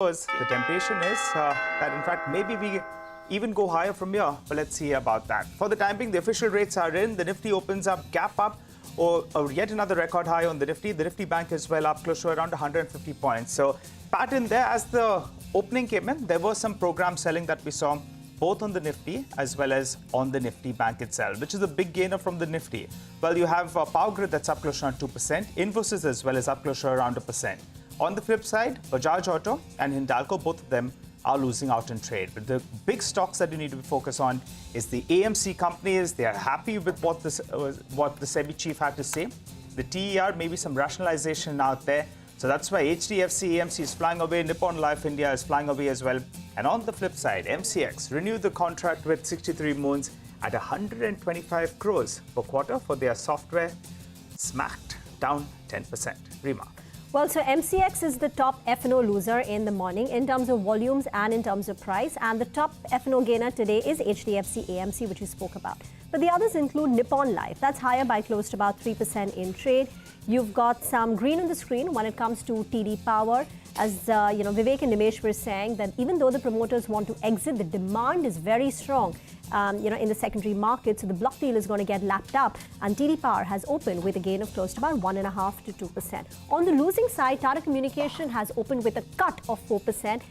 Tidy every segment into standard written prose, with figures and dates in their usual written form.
The temptation is that in fact maybe we even go higher from here, but let's see about that. For the time being, the official rates are in. The Nifty opens up, gap up, or yet another record high on the Nifty. The Nifty Bank as well up close to around 150 points. So pattern there as the opening came in, there was some program selling that we saw both on the Nifty as well as on the Nifty Bank itself, which is a big gainer from the Nifty. Well, you have Power Grid that's up close to around 2%. Infosys as well is up close to around 1%. On the flip side, Bajaj Auto and Hindalco, both of them are losing out in trade. But the big stocks that you need to be focused on is the AMC companies. They are happy with what the SEBI chief had to say. The TER, maybe some rationalization out there. So that's why HDFC, AMC is flying away. Nippon Life India is flying away as well. And on the flip side, MCX renewed the contract with 63 Moons at 125 crores per quarter for their software, smacked down 10%. Remark. Well, so MCX is the top F&O loser in the morning in terms of volumes and in terms of price. And the top F&O gainer today is HDFC AMC, which we spoke about. But the others include Nippon Life. That's higher by close to about 3% in trade. You've got some green on the screen when it comes to TD Power. As Vivek and Nimesh were saying, that even though the promoters want to exit, the demand is very strong, in the secondary market. So the block deal is going to get lapped up. And TD Power has opened with a gain of close to about 1.5 to 2%. On the losing side, Tata Communication has opened with a cut of 4%.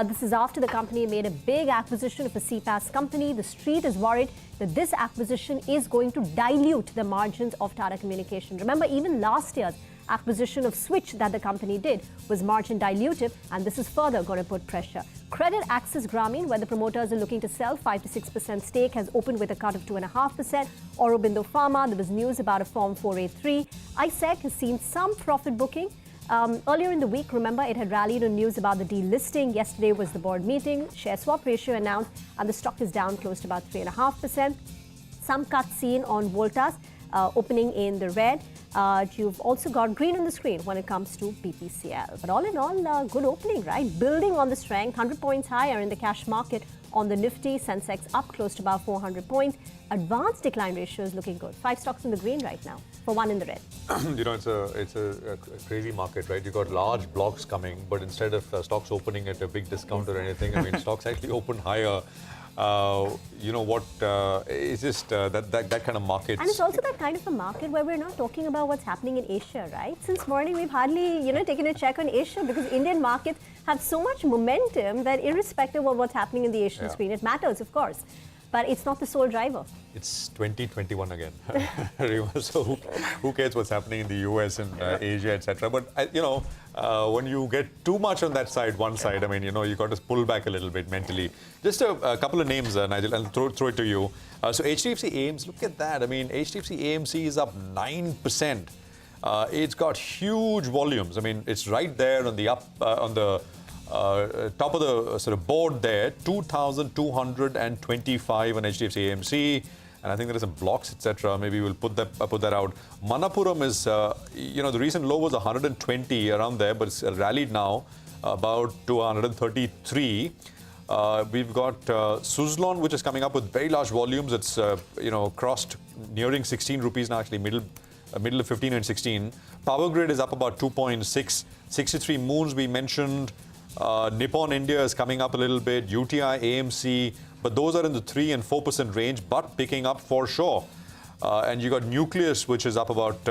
This is after the company made a big acquisition of a CPaaS company. The street is worried that this acquisition is going to dilute the margins of Tata Communication. Remember, even last year's acquisition of Switch that the company did was margin dilutive, and this is further going to put pressure. Credit Access Grameen, where the promoters are looking to sell 5 to 6% stake, has opened with a cut of 2.5%. Aurobindo Pharma, there was news about a Form 483. Eicher has seen some profit booking. Earlier in the week, remember, it had rallied on news about the delisting. Yesterday was the board meeting. Share swap ratio announced, and the stock is down close to about 3.5%. Some cuts seen on Voltas, opening in the red. You've also got green on the screen when it comes to BPCL. But all in all, good opening, right? Building on the strength, 100 points higher in the cash market on the Nifty. Sensex up close to about 400 points. Advanced decline ratio is looking good. 5 stocks in the green right now, for 1 in the red. It's a crazy market, right? You've got large blocks coming, but instead of stocks opening at a big discount or anything, I mean, stocks actually open higher. It's just that kind of market. And it's also that kind of a market where we're not talking about what's happening in Asia, right? Since morning, we've hardly, taken a check on Asia because Indian markets have so much momentum that irrespective of what's happening in the Asian screen, it matters, of course. But it's not the sole driver. It's 2021 again. So who cares what's happening in the US and Asia, etc. But, when you get too much on that side, one side, I mean, you got to pull back a little bit mentally. Just a couple of names, Nigel, and throw it to you. So HDFC AMC, look at that. I mean, HDFC AMC is up 9%. It's got huge volumes. I mean, it's right there on the top of the sort of board there, 2,225 on HDFC AMC, and I think there are some blocks, etc. Maybe we'll put that out. Manappuram is, the recent low was 120 around there, but it's rallied now about to 133. We've got Suzlon, which is coming up with very large volumes. It's crossed nearing 16 rupees now, actually middle of 15 and 16. Power Grid is up about 2.6. 63 Moons we mentioned. Nippon India is coming up a little bit, UTI, AMC, but those are in the 3 and 4% range, but picking up for sure. And you got Nucleus, which is up about,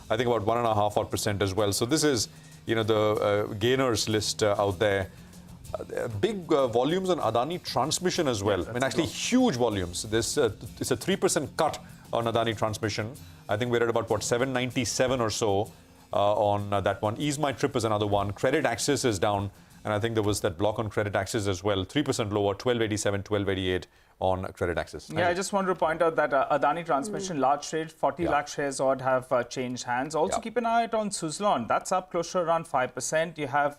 I think about 1.5% as well. So this is, the gainers list out there. Big volumes on Adani Transmission as well. I mean, actually huge volumes. It's a 3% cut on Adani Transmission. I think we're at about, 797 or so. On that one. Ease My Trip is another one. Credit Access is down, and I think there was that block on Credit Access as well. 3% lower, 1287, 1288 on Credit Access. Yeah, I just wanted to point out that Adani Transmission, large trade, 40 lakh shares odd have changed hands. Also, keep an eye out on Suzlon. That's up close to around 5%. You have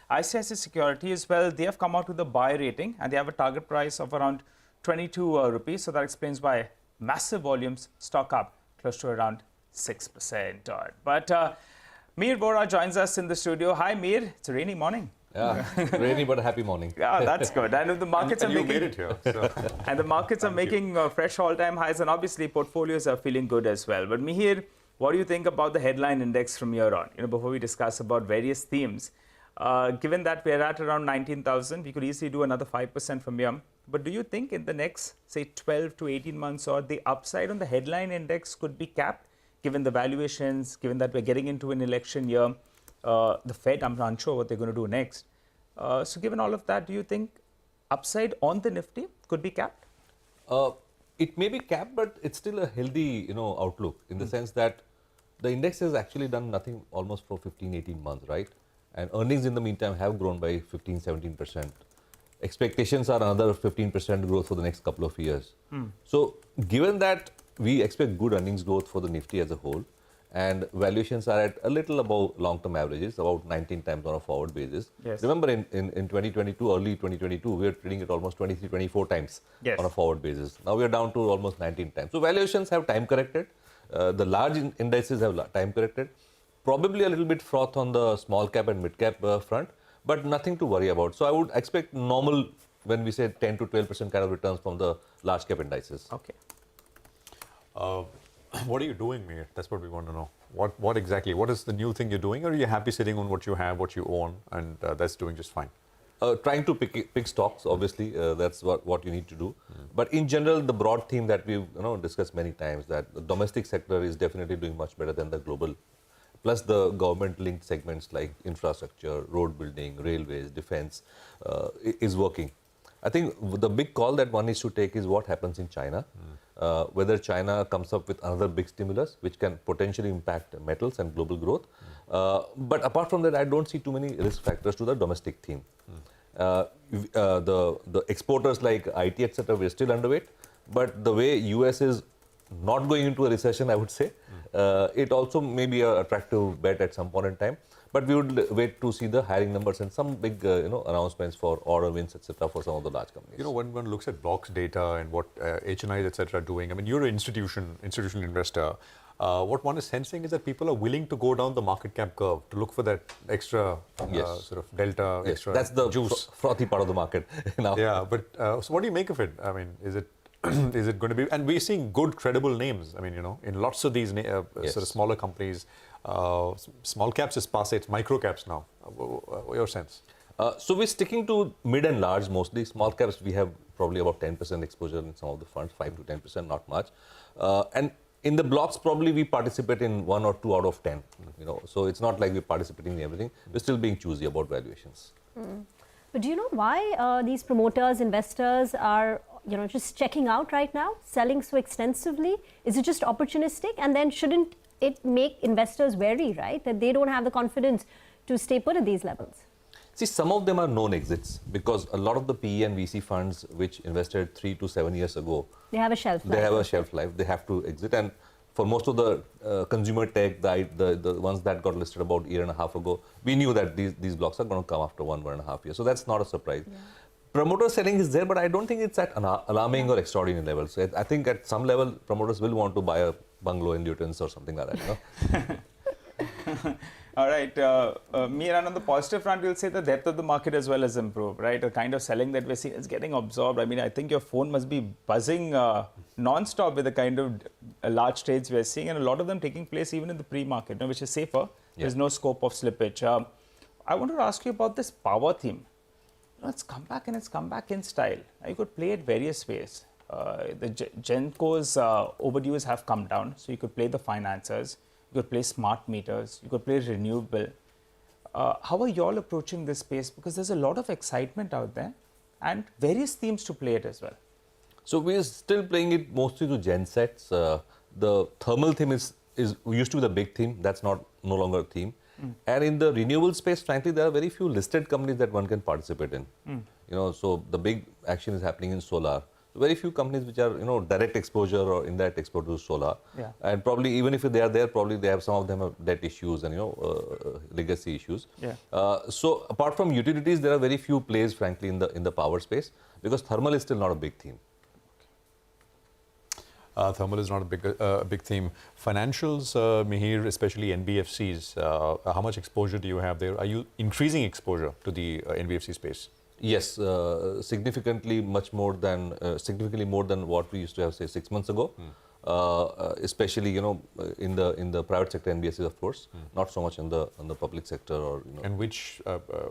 ICICI Security as well. They have come out with a buy rating, and they have a target price of around 22 rupees. So that explains why massive volumes stock up close to around 6% odd. But Mir Bora joins us in the studio. Hi, Mir. It's a rainy morning. Yeah, rainy but a happy morning. Yeah, that's good. And the markets and are you making made it here. So. And the markets are making fresh all-time highs, and obviously portfolios are feeling good as well. But Mihir, what do you think about the headline index from here on? Before we discuss about various themes, Given that we're at around 19,000, we could easily do another 5% from here. But do you think in the next, say, 12 to 18 months or the upside on the headline index could be capped, given the valuations, given that we're getting into an election year, the Fed, I'm unsure what they're going to do next. So given all of that, do you think upside on the Nifty could be capped? It may be capped, but it's still a healthy, outlook in the sense that the index has actually done nothing almost for 15, 18 months, right? And earnings in the meantime have grown by 15, 17%. Expectations are another 15% growth for the next couple of years. So given that we expect good earnings growth for the Nifty as a whole, and valuations are at a little above long-term averages, about 19 times on a forward basis. Yes. Remember in 2022, early 2022, we were trading at almost 23, 24 times on a forward basis. Now we are down to almost 19 times. So valuations have time corrected. The large indices have time corrected. Probably a little bit froth on the small cap and mid cap front, but nothing to worry about. So I would expect normal, when we say 10 to 12% kind of returns from the large cap indices. Okay. What are you doing, Mir? That's what we want to know. What exactly? What is the new thing you're doing? Or are you happy sitting on what you have, what you own, and that's doing just fine? Trying to pick stocks, obviously, that's what you need to do. But in general, the broad theme that we've discussed many times, that the domestic sector is definitely doing much better than the global. Plus the government-linked segments like infrastructure, road building, railways, defense is working. I think the big call that one needs to take is what happens in China. Whether China comes up with another big stimulus, which can potentially impact metals and global growth. But apart from that, I don't see too many risk factors to the domestic theme. The exporters like IT, etc., we're still underweight. But the way US is not going into a recession, I would say, it also may be an attractive bet at some point in time. But we would wait to see the hiring numbers and some big announcements for order wins, etc., for some of the large companies. When one looks at blocks data and what HNIs, etc., are doing, I mean, you're an institutional investor. What one is sensing is that people are willing to go down the market cap curve to look for that extra sort of delta, extra that's the juice. Frothy part of the market now. Yeah, but so what do you make of it? I mean, is it is it going to be? And we're seeing good, credible names. I mean, in lots of these sort of smaller companies, small caps is passé, it's micro caps now. Your sense? So we're sticking to mid and large mostly. Small caps, we have probably about 10% exposure in some of the funds, 5 to 10%, not much. And in the blocks, probably we participate in 1 or 2 out of 10. So it's not like we're participating in everything. We're still being choosy about valuations. But do you know why these promoters, investors are just checking out right now, selling so extensively? Is it just opportunistic? And then shouldn't it make investors wary, right? That they don't have the confidence to stay put at these levels? See, some of them are known exits because a lot of the PE and VC funds which invested 3 to 7 years ago, they have a shelf life. They have a shelf life. They have to exit. And for most of the consumer tech, the ones that got listed about a year and a half ago, we knew that these blocks are going to come after 1.5 years. So that's not a surprise. Yeah. Promoter selling is there, but I don't think it's at alarming or extraordinary levels. So I think at some level, promoters will want to buy a bungalow in Luton's or something like that. All right. Miran, on the positive front, we'll say the depth of the market as well has improved, right? The kind of selling that we're seeing is getting absorbed. I mean, I think your phone must be buzzing non-stop with the kind of large trades we're seeing, and a lot of them taking place even in the pre-market, which is safer. Yeah. There's no scope of slippage. I wanted to ask you about this power theme. It's come back, and it's come back in style. You could play it various ways. The Genco's overdues have come down, so you could play the financiers. You could play smart meters, you could play renewable. How are you all approaching this space? Because there's a lot of excitement out there and various themes to play it as well. So we're still playing it mostly to gensets. The thermal theme used to be the big theme. That's no longer a theme. And in the renewable space, frankly, there are very few listed companies that one can participate in. So the big action is happening in solar. Very few companies which are, direct exposure or indirect exposure to solar. Yeah. And probably even if they are there, probably they have some of them have debt issues and, legacy issues. Yeah. So apart from utilities, there are very few plays, frankly, in the power space because thermal is still not a big theme. Thermal is not a big theme. Financials, Mihir, especially NBFCs, how much exposure do you have there? Are you increasing exposure to the NBFC space? Yes, significantly more than what we used to have, say, 6 months ago. especially in the private sector NBFCs, of course, not so much in the public sector or And which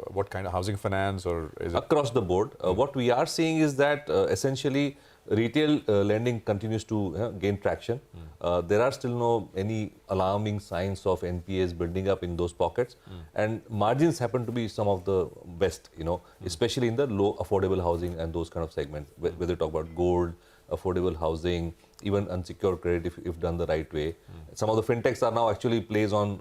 what kind of housing finance, or is it across the board? What we are seeing is that essentially retail lending continues to gain traction. There are still any alarming signs of NPAs building up in those pockets, and margins happen to be some of the best, especially in the low affordable housing and those kind of segments. Whether you talk about gold, affordable housing, even unsecured credit if done the right way. Some of the fintechs are now actually plays on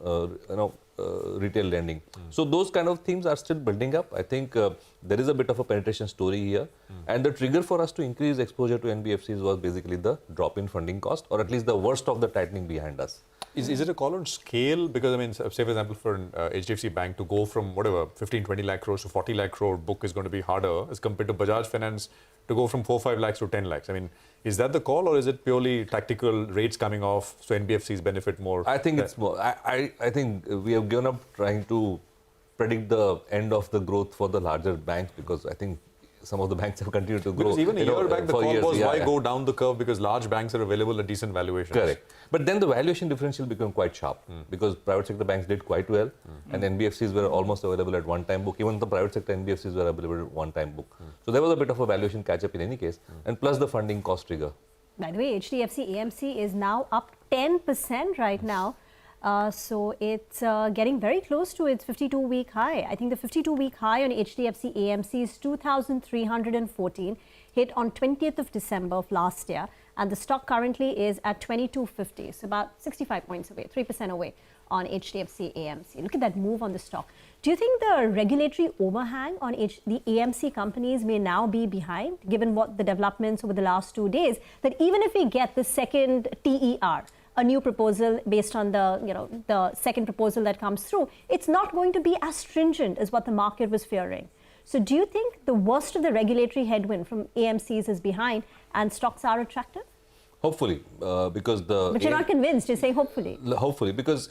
retail lending. So those kind of themes are still building up. I think there is a bit of a penetration story here, and the trigger for us to increase exposure to NBFCs was basically the drop in funding cost, or at least the worst of the tightening behind us. Is it a call on scale? Because I mean, say for example, for an HDFC Bank to go from whatever 15-20 lakh crores to 40 lakh crore book is going to be harder as compared to Bajaj Finance to go from 4-5 lakhs to 10 lakhs. I mean, is that the call, or is it purely tactical rates coming off so NBFCs benefit more? I think it's more. I think we have given up trying to predict the end of the growth for the larger banks, because I think some of the banks have continued to grow. Because even a year back, the call years, was why go down the curve, because large banks are available at decent valuations. Correct. But then the valuation differential became quite sharp because private sector banks did quite well and NBFCs were almost available at one-time book. Even the private sector NBFCs were available at one-time book. So there was a bit of a valuation catch-up in any case, and plus the funding cost trigger. By the way, HDFC AMC is now up 10% right now. So it's getting very close to its 52-week high. I think the 52-week high on HDFC AMC is 2,314, hit on 20th of December of last year. And the stock currently is at 2250, so about 65 points away, 3% away on HDFC AMC. Look at that move on the stock. Do you think the regulatory overhang on the AMC companies may now be behind, given what the developments over the last 2 days, that even if we get the second TER, a new proposal based on the second proposal that comes through, it's not going to be as stringent as what the market was fearing? So do you think the worst of the regulatory headwind from AMCs is behind and stocks are attractive? Hopefully, because the... But you're not convinced, you're saying hopefully. Hopefully, because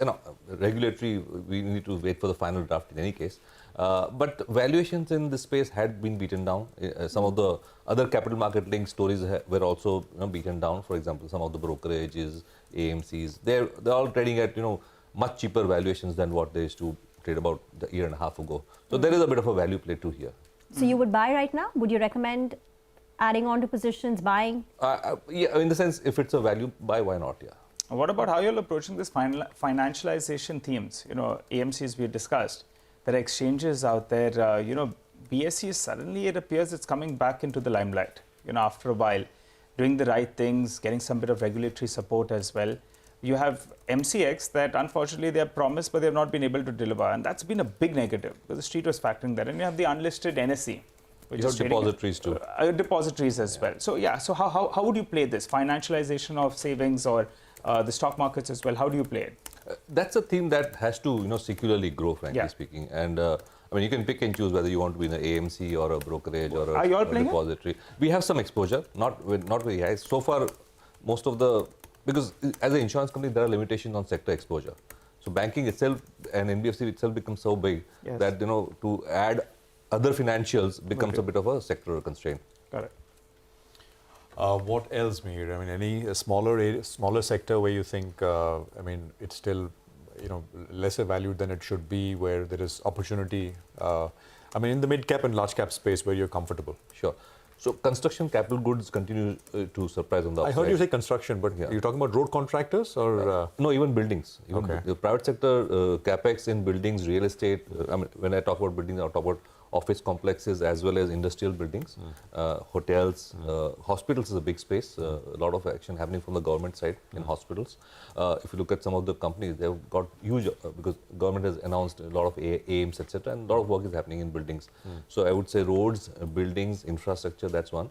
regulatory, we need to wait for the final draft in any case. But valuations in this space had been beaten down. Some of the other capital market linked stories were also beaten down. For example, some of the brokerages, AMCs, they're all trading at much cheaper valuations than what they used to trade about a year and a half ago. So there is a bit of a value play too here. So you would buy right now? Would you recommend adding on to positions, buying? Yeah, in the sense, if it's a value buy, why not? Yeah. What about how you're approaching this financialization themes? AMCs we discussed. There are exchanges out there. BSE suddenly it appears it's coming back into the limelight. After a while, doing the right things, getting some bit of regulatory support as well. You have MCX that unfortunately they have promised, but they have not been able to deliver, and that's been a big negative because the street was factoring that. And you have the unlisted NSE. You have depositories too. Depositories as well. So yeah, so how would you play this? Financialization of savings or the stock markets as well, how do you play it? That's a theme that has to secularly grow, frankly speaking. And I mean, you can pick and choose whether you want to be in an AMC or a brokerage or a depository. We have some exposure, not very high. So far, most of the, because as an insurance company, there are limitations on sector exposure. So banking itself and NBFC itself becomes so big that, to add other financials becomes a bit of a sectoral constraint. Correct. What else, Mihir? I mean, any smaller sector where you think, it's still, lesser valued than it should be, where there is opportunity, in the mid-cap and large-cap space where you're comfortable? Sure. So construction capital goods continue to surprise on the upside. I heard you say construction, but you're talking about road contractors or? No, even buildings. Even the private sector capex in buildings, real estate. When I talk about buildings, I talk about office complexes as well as industrial buildings, hotels, hospitals is a big space. A lot of action happening from the government side in hospitals. If you look at some of the companies, they've got huge, because government has announced a lot of aims, etc. And a lot of work is happening in buildings. So I would say roads, buildings, infrastructure, that's one.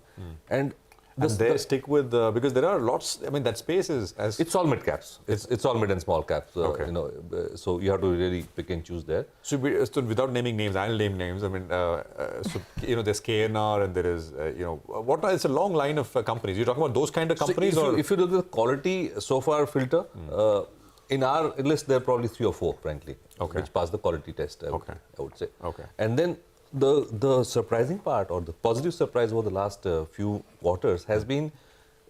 And they stick with, because there are lots, that space is... It's all mid caps. It's all mid and small caps. So you have to really pick and choose there. So without naming names, I'll name names. There's KNR and there is, it's a long line of companies. You're talking about those kind of companies? So if you look at the quality so far filter, in our list, there are probably 3 or 4, frankly, which pass the quality test, I would say. And then the surprising part, or the positive surprise over the last few quarters, has been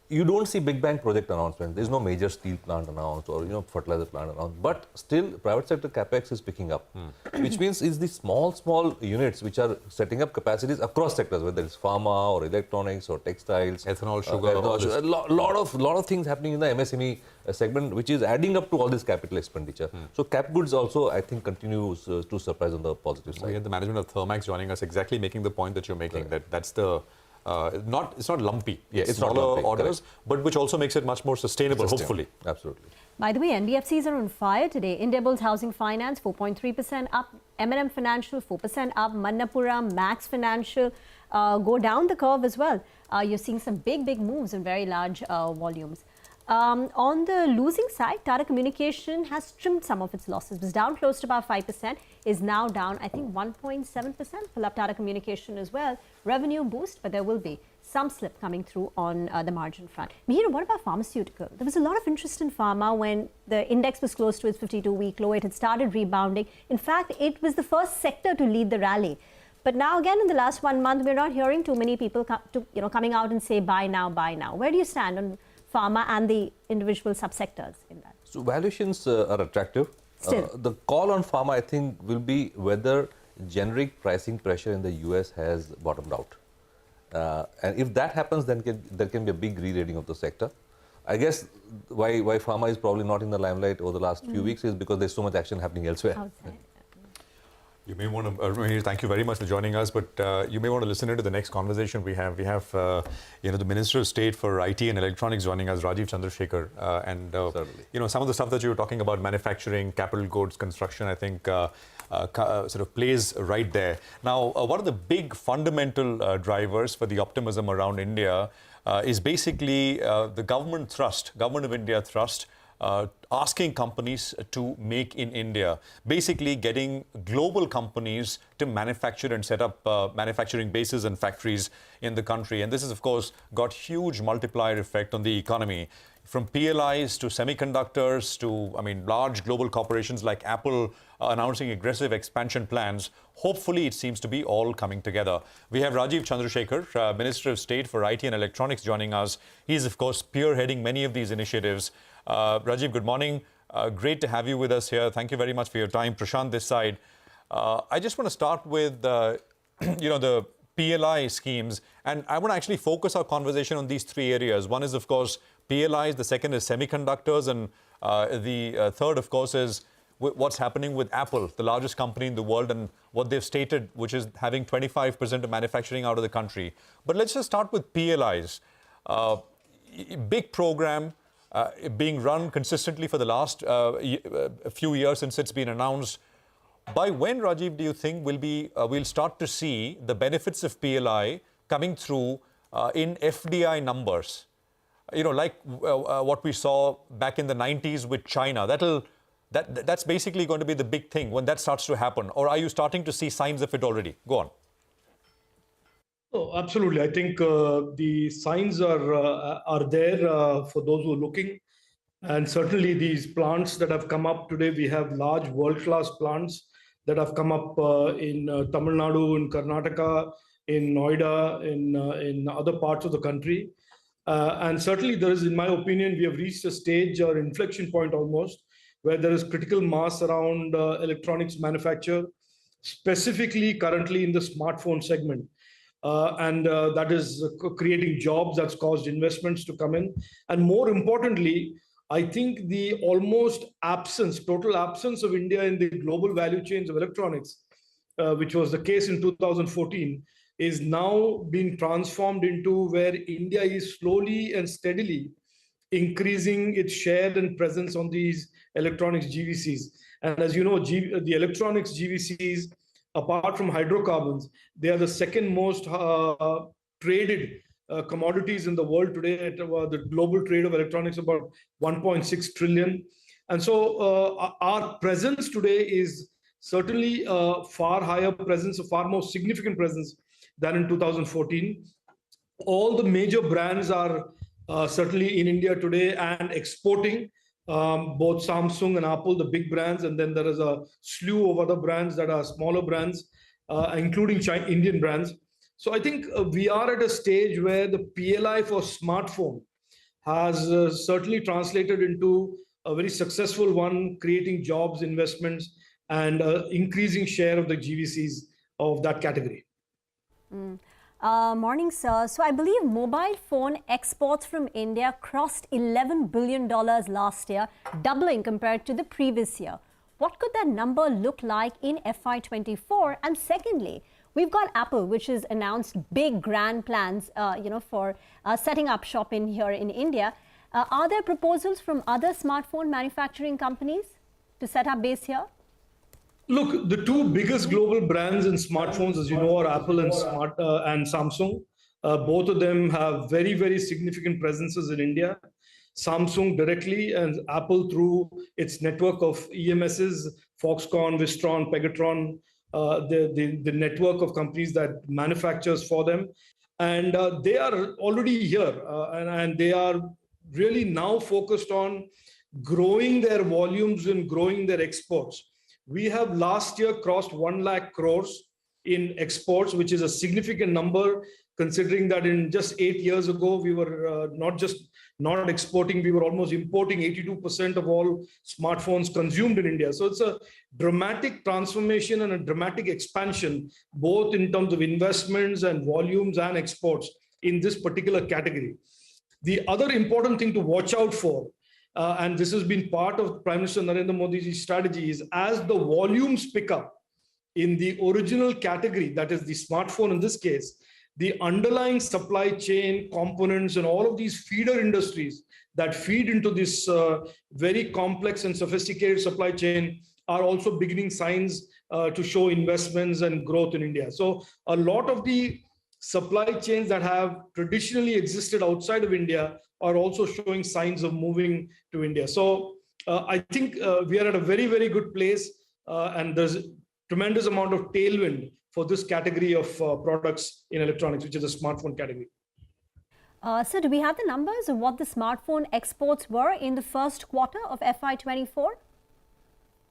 you don't see big bang project announcements. There's no major steel plant announced or fertilizer plant announced. But still, private sector capex is picking up, which means it's the small units which are setting up capacities across sectors, whether it's pharma or electronics or textiles, ethanol, sugar, a lot of things happening in the MSME segment, which is adding up to all this capital expenditure. So cap goods also, I think, continues to surprise on the positive side. We had the management of Thermax joining us, exactly making the point that you're making, that's the it's not lumpy. Yes, it's not smaller lumpy, orders, but which also makes it much more sustainable, hopefully. Absolutely. By the way, NBFCs are on fire today. Indiabulls Housing Finance 4.3% up, M&M Financial 4% up, Manappuram, Max Financial go down the curve as well. You're seeing some big moves in very large volumes. On the losing side, Tata Communication has trimmed some of its losses. It was down close to about 5%, is now down, I think, 1.7% for Tata Communication as well. Revenue boost, but there will be some slip coming through on the margin front. Mihir, what about pharmaceutical? There was a lot of interest in pharma when the index was close to its 52-week low. It had started rebounding. In fact, it was the first sector to lead the rally. But now, again, in the last 1 month, we're not hearing too many people coming out and say, buy now, buy now. Where do you stand on pharma and the individual subsectors in that? So valuations are attractive. Still. The call on pharma, I think, will be whether generic pricing pressure in the US has bottomed out. And if that happens, then there can be a big re-rating of the sector. I guess why pharma is probably not in the limelight over the last few weeks is because there's so much action happening elsewhere. Outside. You may want to, thank you very much for joining us, but you may want to listen into the next conversation we have. We have, the Minister of State for IT and Electronics joining us, Rajiv Chandrasekhar. And, some of the stuff that you were talking about, manufacturing, capital goods, construction, I think sort of plays right there. Now, one of the big fundamental drivers for the optimism around India is basically the government of India thrust, asking companies to make in India, basically getting global companies to manufacture and set up manufacturing bases and factories in the country. And this has, of course, got huge multiplier effect on the economy. From PLIs to semiconductors to, large global corporations like Apple announcing aggressive expansion plans. Hopefully, it seems to be all coming together. We have Rajiv Chandrasekhar, Minister of State for IT and Electronics, joining us. He's, of course, spearheading many of these initiatives. Rajiv, good morning. Great to have you with us here. Thank you very much for your time. Prashant, this side. I just want to start with, the PLI schemes. And I want to actually focus our conversation on these three areas. One is, of course, PLIs. The second is semiconductors. And the third, of course, is what's happening with Apple, the largest company in the world, and what they've stated, which is having 25% of manufacturing out of the country. But let's just start with PLIs. Big program. Being run consistently for the last few years since it's been announced. By when, Rajiv, do you think we'll start to see the benefits of PLI coming through in FDI numbers? Like what we saw back in the 90s with China. That's basically going to be the big thing when that starts to happen. Or are you starting to see signs of it already? Go on. Oh, absolutely. I think the signs are there for those who are looking. And certainly these plants that have come up today, we have large world-class plants that have come up in Tamil Nadu, in Karnataka, in Noida, in other parts of the country. And certainly there is, in my opinion, we have reached a stage or inflection point almost, where there is critical mass around electronics manufacture, specifically currently in the smartphone segment. And that is creating jobs, that's caused investments to come in. And more importantly, I think the almost total absence of India in the global value chains of electronics, which was the case in 2014, is now being transformed into where India is slowly and steadily increasing its share and presence on these electronics GVCs. And as you know, the electronics GVCs, apart from hydrocarbons, they are the second most traded commodities in the world today. At the global trade of electronics about 1.6 trillion. And so our presence today is certainly a far higher presence, a far more significant presence than in 2014. All the major brands are certainly in India today and exporting. Both Samsung and Apple, the big brands, and then there is a slew of other brands that are smaller brands, including Indian brands. So I think we are at a stage where the PLI for smartphone has certainly translated into a very successful one, creating jobs, investments, and increasing share of the GVCs of that category. Morning, sir. So I believe mobile phone exports from India crossed $11 billion last year, doubling compared to the previous year. What could that number look like in FY24? And secondly, we've got Apple, which has announced big grand plans, for setting up shop in here in India. Are there proposals from other smartphone manufacturing companies to set up base here? Look, the two biggest global brands in smartphones, as you know, are Apple and Samsung. Both of them have very, very significant presences in India. Samsung directly and Apple through its network of EMSs, Foxconn, Wistron, Pegatron, the network of companies that manufactures for them. And they are already here and they are really now focused on growing their volumes and growing their exports. We have last year crossed 1 lakh crores in exports, which is a significant number, considering that in just 8 years ago, we were not just not exporting, we were almost importing 82% of all smartphones consumed in India. So it's a dramatic transformation and a dramatic expansion, both in terms of investments and volumes and exports in this particular category. The other important thing to watch out for, and this has been part of Prime Minister Narendra Modi's strategy, is as the volumes pick up in the original category, that is the smartphone in this case, the underlying supply chain components and all of these feeder industries that feed into this very complex and sophisticated supply chain are also beginning signs to show investments and growth in India. So a lot of the supply chains that have traditionally existed outside of India are also showing signs of moving to India. So I think we are at a very, very good place and there's a tremendous amount of tailwind for this category of products in electronics, which is a smartphone category. So do we have the numbers of what the smartphone exports were in the first quarter of FY24?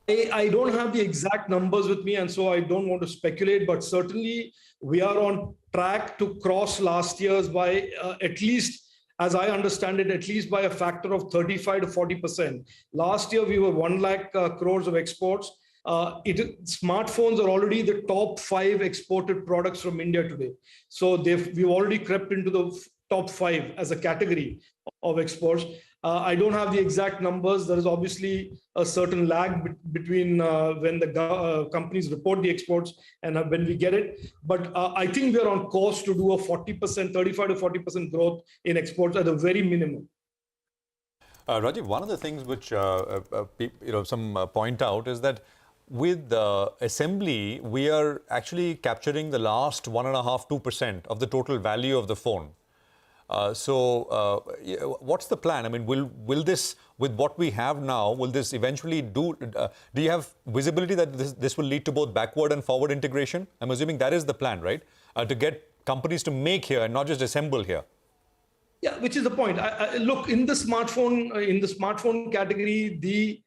I don't have the exact numbers with me, and so I don't want to speculate, but certainly we are on track to cross last year's by at least, as I understand it, at least by a factor of 35 to 40%. Last year, we were 1 lakh crores of exports. Smartphones are already the top 5 exported products from India today. So we've already crept into the top 5 as a category of exports. I don't have the exact numbers. There is obviously a certain lag between when the companies report the exports and when we get it. But I think we're on course to do a 40%, 35 to 40% growth in exports at the very minimum. Rajiv, one of the things which some point out is that with assembly, we are actually capturing the last 1.5–2% of the total value of the phone. What's the plan? I mean, will this, with what we have now, will this eventually do you have visibility that this will lead to both backward and forward integration? I'm assuming that is the plan, right? To get companies to make here and not just assemble here. Yeah, which is the point. Look, in the smartphone category, the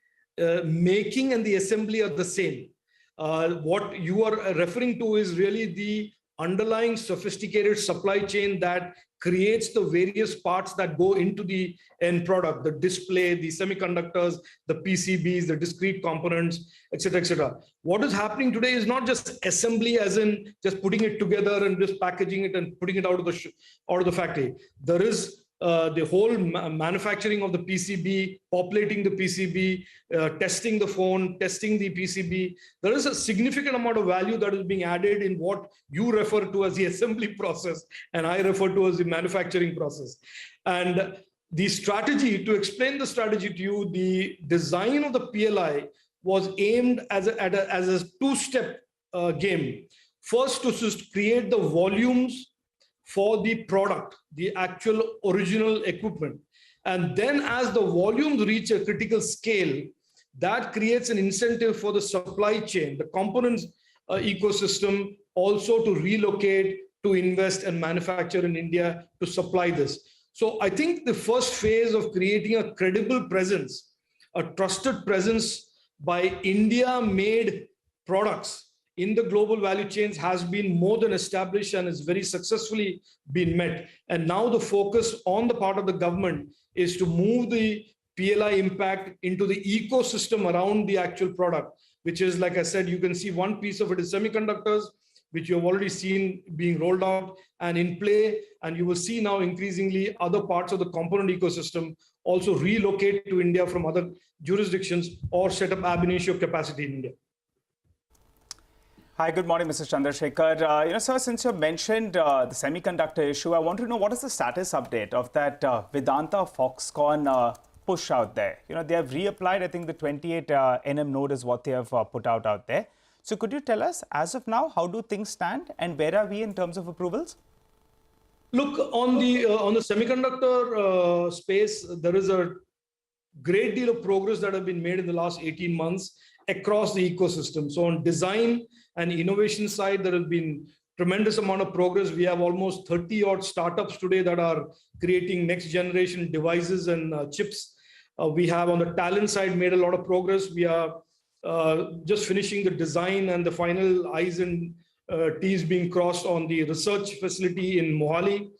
making and the assembly are the same. What you are referring to is really the underlying sophisticated supply chain that creates the various parts that go into the end product, the display, the semiconductors, the PCBs, the discrete components, etc., etc. What is happening today is not just assembly, as in just putting it together and just packaging it and putting it out of the factory. There is the whole manufacturing of the PCB, populating the PCB, testing the phone, testing the PCB. There is a significant amount of value that is being added in what you refer to as the assembly process, and I refer to as the manufacturing process. And the strategy, to explain the strategy to you, the design of the PLI was aimed as a two-step game. First, to just create the volumes for the product, the actual original equipment. And then as the volumes reach a critical scale, that creates an incentive for the supply chain, the components ecosystem, also to relocate, to invest and manufacture in India to supply this. So I think the first phase of creating a credible presence, a trusted presence by India-made products in the global value chains has been more than established and has very successfully been met. And now the focus on the part of the government is to move the PLI impact into the ecosystem around the actual product, which is, like I said, you can see one piece of it is semiconductors, which you have already seen being rolled out and in play. And you will see now increasingly other parts of the component ecosystem also relocate to India from other jurisdictions or set up ab initio capacity in India. Hi, good morning, Mr. Chandrasekhar. Sir, since you mentioned the semiconductor issue, I want to know what is the status update of that Vedanta Foxconn push out there. They have reapplied, I think the 28 NM node is what they have put out there. So could you tell us, as of now, how do things stand and where are we in terms of approvals? Look, on the semiconductor space, there is a great deal of progress that have been made in the last 18 months across the ecosystem. So on design and innovation side, there has been tremendous amount of progress. We have almost 30 odd startups today that are creating next generation devices and chips. We have on the talent side made a lot of progress. We are just finishing the design and the final I's and T's being crossed on the research facility in Mohali.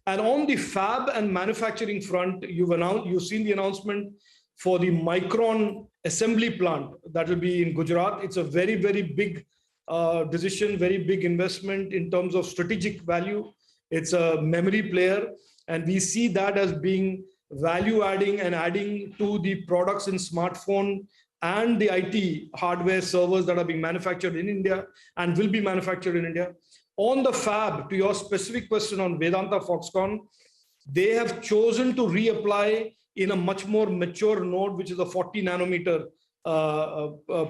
And on the fab and manufacturing front, you've seen the announcement for the Micron assembly plant that will be in Gujarat. It's a very, very big decision, very big investment in terms of strategic value. It's a memory player, and we see that as being value adding and adding to the products in smartphone and the IT hardware servers that are being manufactured in India and will be manufactured in India. On the fab, to your specific question on Vedanta Foxconn, they have chosen to reapply in a much more mature node, which is a 40 nanometer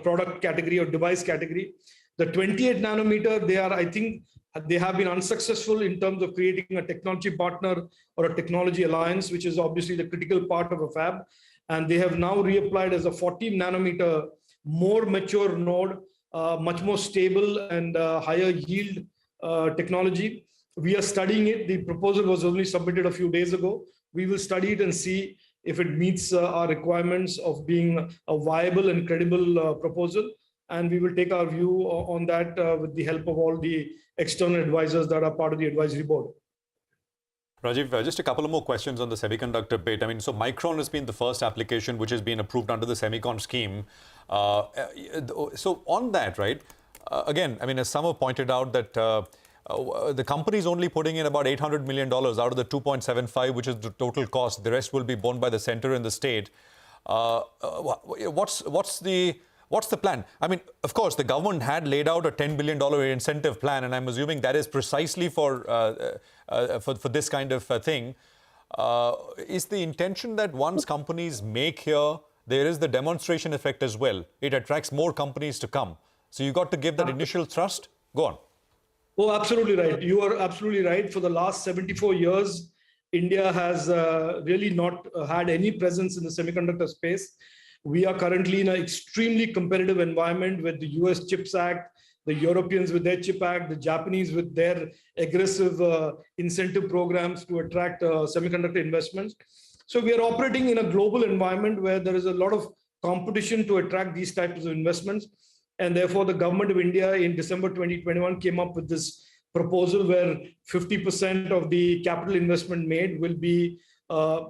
product category or device category. The 28 nanometer, I think they have been unsuccessful in terms of creating a technology partner or a technology alliance, which is obviously the critical part of a fab. And they have now reapplied as a 14 nanometer, more mature node, much more stable and higher yield technology. We are studying it. The proposal was only submitted a few days ago. We will study it and see if it meets our requirements of being a viable and credible proposal. And we will take our view on that with the help of all the external advisors that are part of the advisory board. Rajiv, just a couple of more questions on the semiconductor bit. I mean, so Micron has been the first application which has been approved under the Semicon scheme. So on that, right, again, I mean, as some have pointed out that the company is only putting in about $800 million out of the 2.75, which is the total cost. The rest will be borne by the center and the state. What's the plan? I mean, of course, the government had laid out a $10 billion incentive plan, and I'm assuming that is precisely for this kind of thing. Is the intention that once companies make here, there is the demonstration effect as well? It attracts more companies to come. So you got to give that initial thrust? Go on. Oh, absolutely right. You are absolutely right. For the last 74 years, India has really not had any presence in the semiconductor space. We are currently in an extremely competitive environment with the US CHIPS Act, the Europeans with their CHIP Act, the Japanese with their aggressive incentive programs to attract semiconductor investments. So we are operating in a global environment where there is a lot of competition to attract these types of investments. And therefore, the government of India in December 2021 came up with this proposal where 50% of the capital investment made will be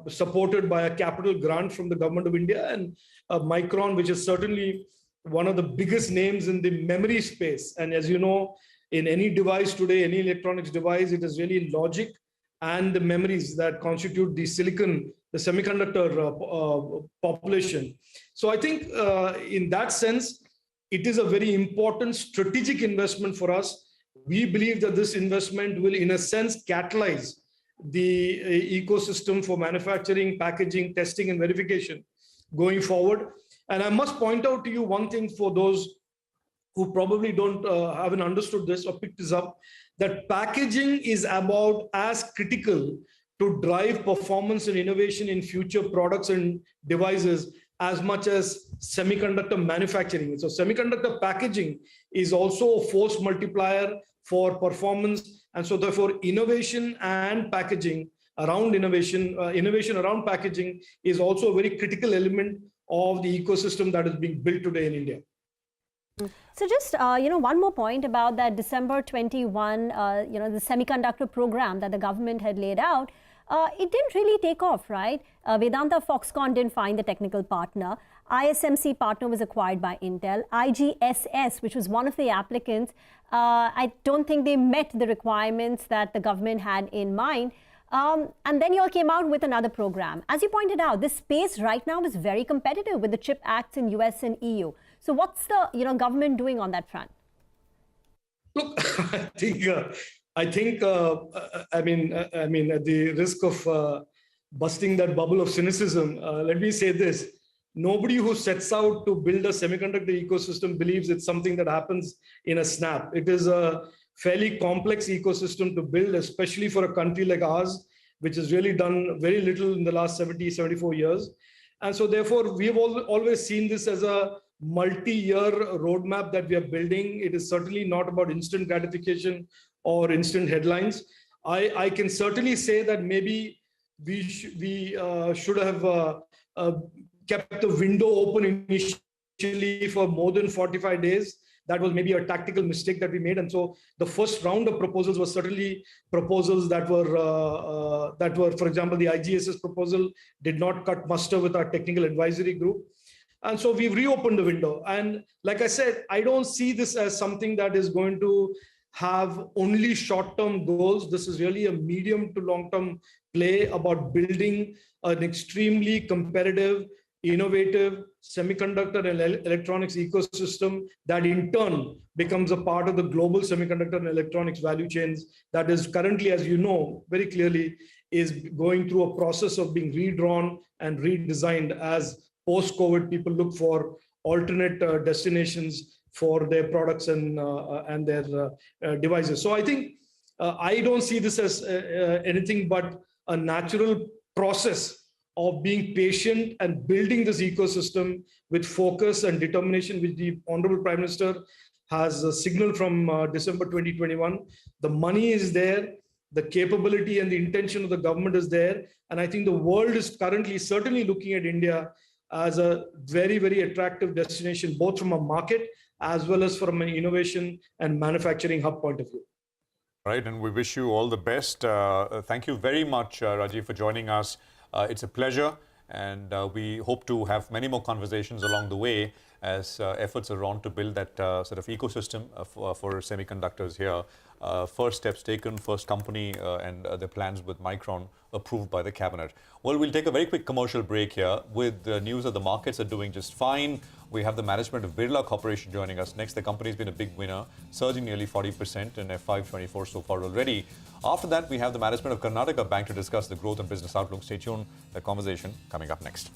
supported by a capital grant from the government of India. And Micron, which is certainly one of the biggest names in the memory space. And as you know, in any device today, any electronics device, it is really logic and the memories that constitute the silicon, the semiconductor population. So I think in that sense, it is a very important strategic investment for us. We believe that this investment will, in a sense, catalyze the ecosystem for manufacturing, packaging, testing, and verification going forward. And I must point out to you one thing for those who probably haven't understood this or picked this up, that packaging is about as critical to drive performance and innovation in future products and devices as much as semiconductor manufacturing. So semiconductor packaging is also a force multiplier for performance. And so therefore innovation and packaging around innovation around packaging is also a very critical element of the ecosystem that is being built today in India. So just, one more point about that December 21, the semiconductor program that the government had laid out. It didn't really take off, right? Vedanta Foxconn didn't find the technical partner. ISMC partner was acquired by Intel. IGSS, which was one of the applicants, I don't think they met the requirements that the government had in mind. And then you all came out with another program. As you pointed out, this space right now is very competitive with the CHIP Acts in US and EU. So what's the government doing on that front? Look, I think, at the risk of busting that bubble of cynicism, let me say this. Nobody who sets out to build a semiconductor ecosystem believes it's something that happens in a snap. It is a fairly complex ecosystem to build, especially for a country like ours, which has really done very little in the last 70, 74 years. And so therefore, we have always seen this as a multi-year roadmap that we are building. It is certainly not about instant gratification or instant headlines. I can certainly say that maybe we should have kept the window open initially for more than 45 days. That was maybe a tactical mistake that we made. And so the first round of proposals was certainly proposals that were, for example, the IGSS proposal did not cut muster with our technical advisory group. And so we've reopened the window. And like I said, I don't see this as something that is going to have only short-term goals. This is really a medium to long-term play about building an extremely competitive, innovative semiconductor and electronics ecosystem that in turn becomes a part of the global semiconductor and electronics value chains that is currently, as you know very clearly, is going through a process of being redrawn and redesigned as post-COVID people look for alternate destinations for their products and their devices. So I think I don't see this as anything but a natural process of being patient and building this ecosystem with focus and determination, which the Honorable Prime Minister has signaled from December 2021. The money is there, the capability and the intention of the government is there. And I think the world is currently certainly looking at India as a very, very attractive destination, both from a market as well as from an innovation and manufacturing hub point of view. Right, and we wish you all the best. Thank you very much, Rajiv, for joining us. It's a pleasure, and we hope to have many more conversations along the way as efforts are on to build that sort of ecosystem for semiconductors here. First steps taken, first company and the plans with Micron approved by the cabinet. Well, we'll take a very quick commercial break here with the news that the markets are doing just fine. We have the management of Birla Corporation joining us next. The company's been a big winner, surging nearly 40% in FY24 so far already. After that, we have the management of Karnataka Bank to discuss the growth and business outlook. Stay tuned. The conversation coming up next.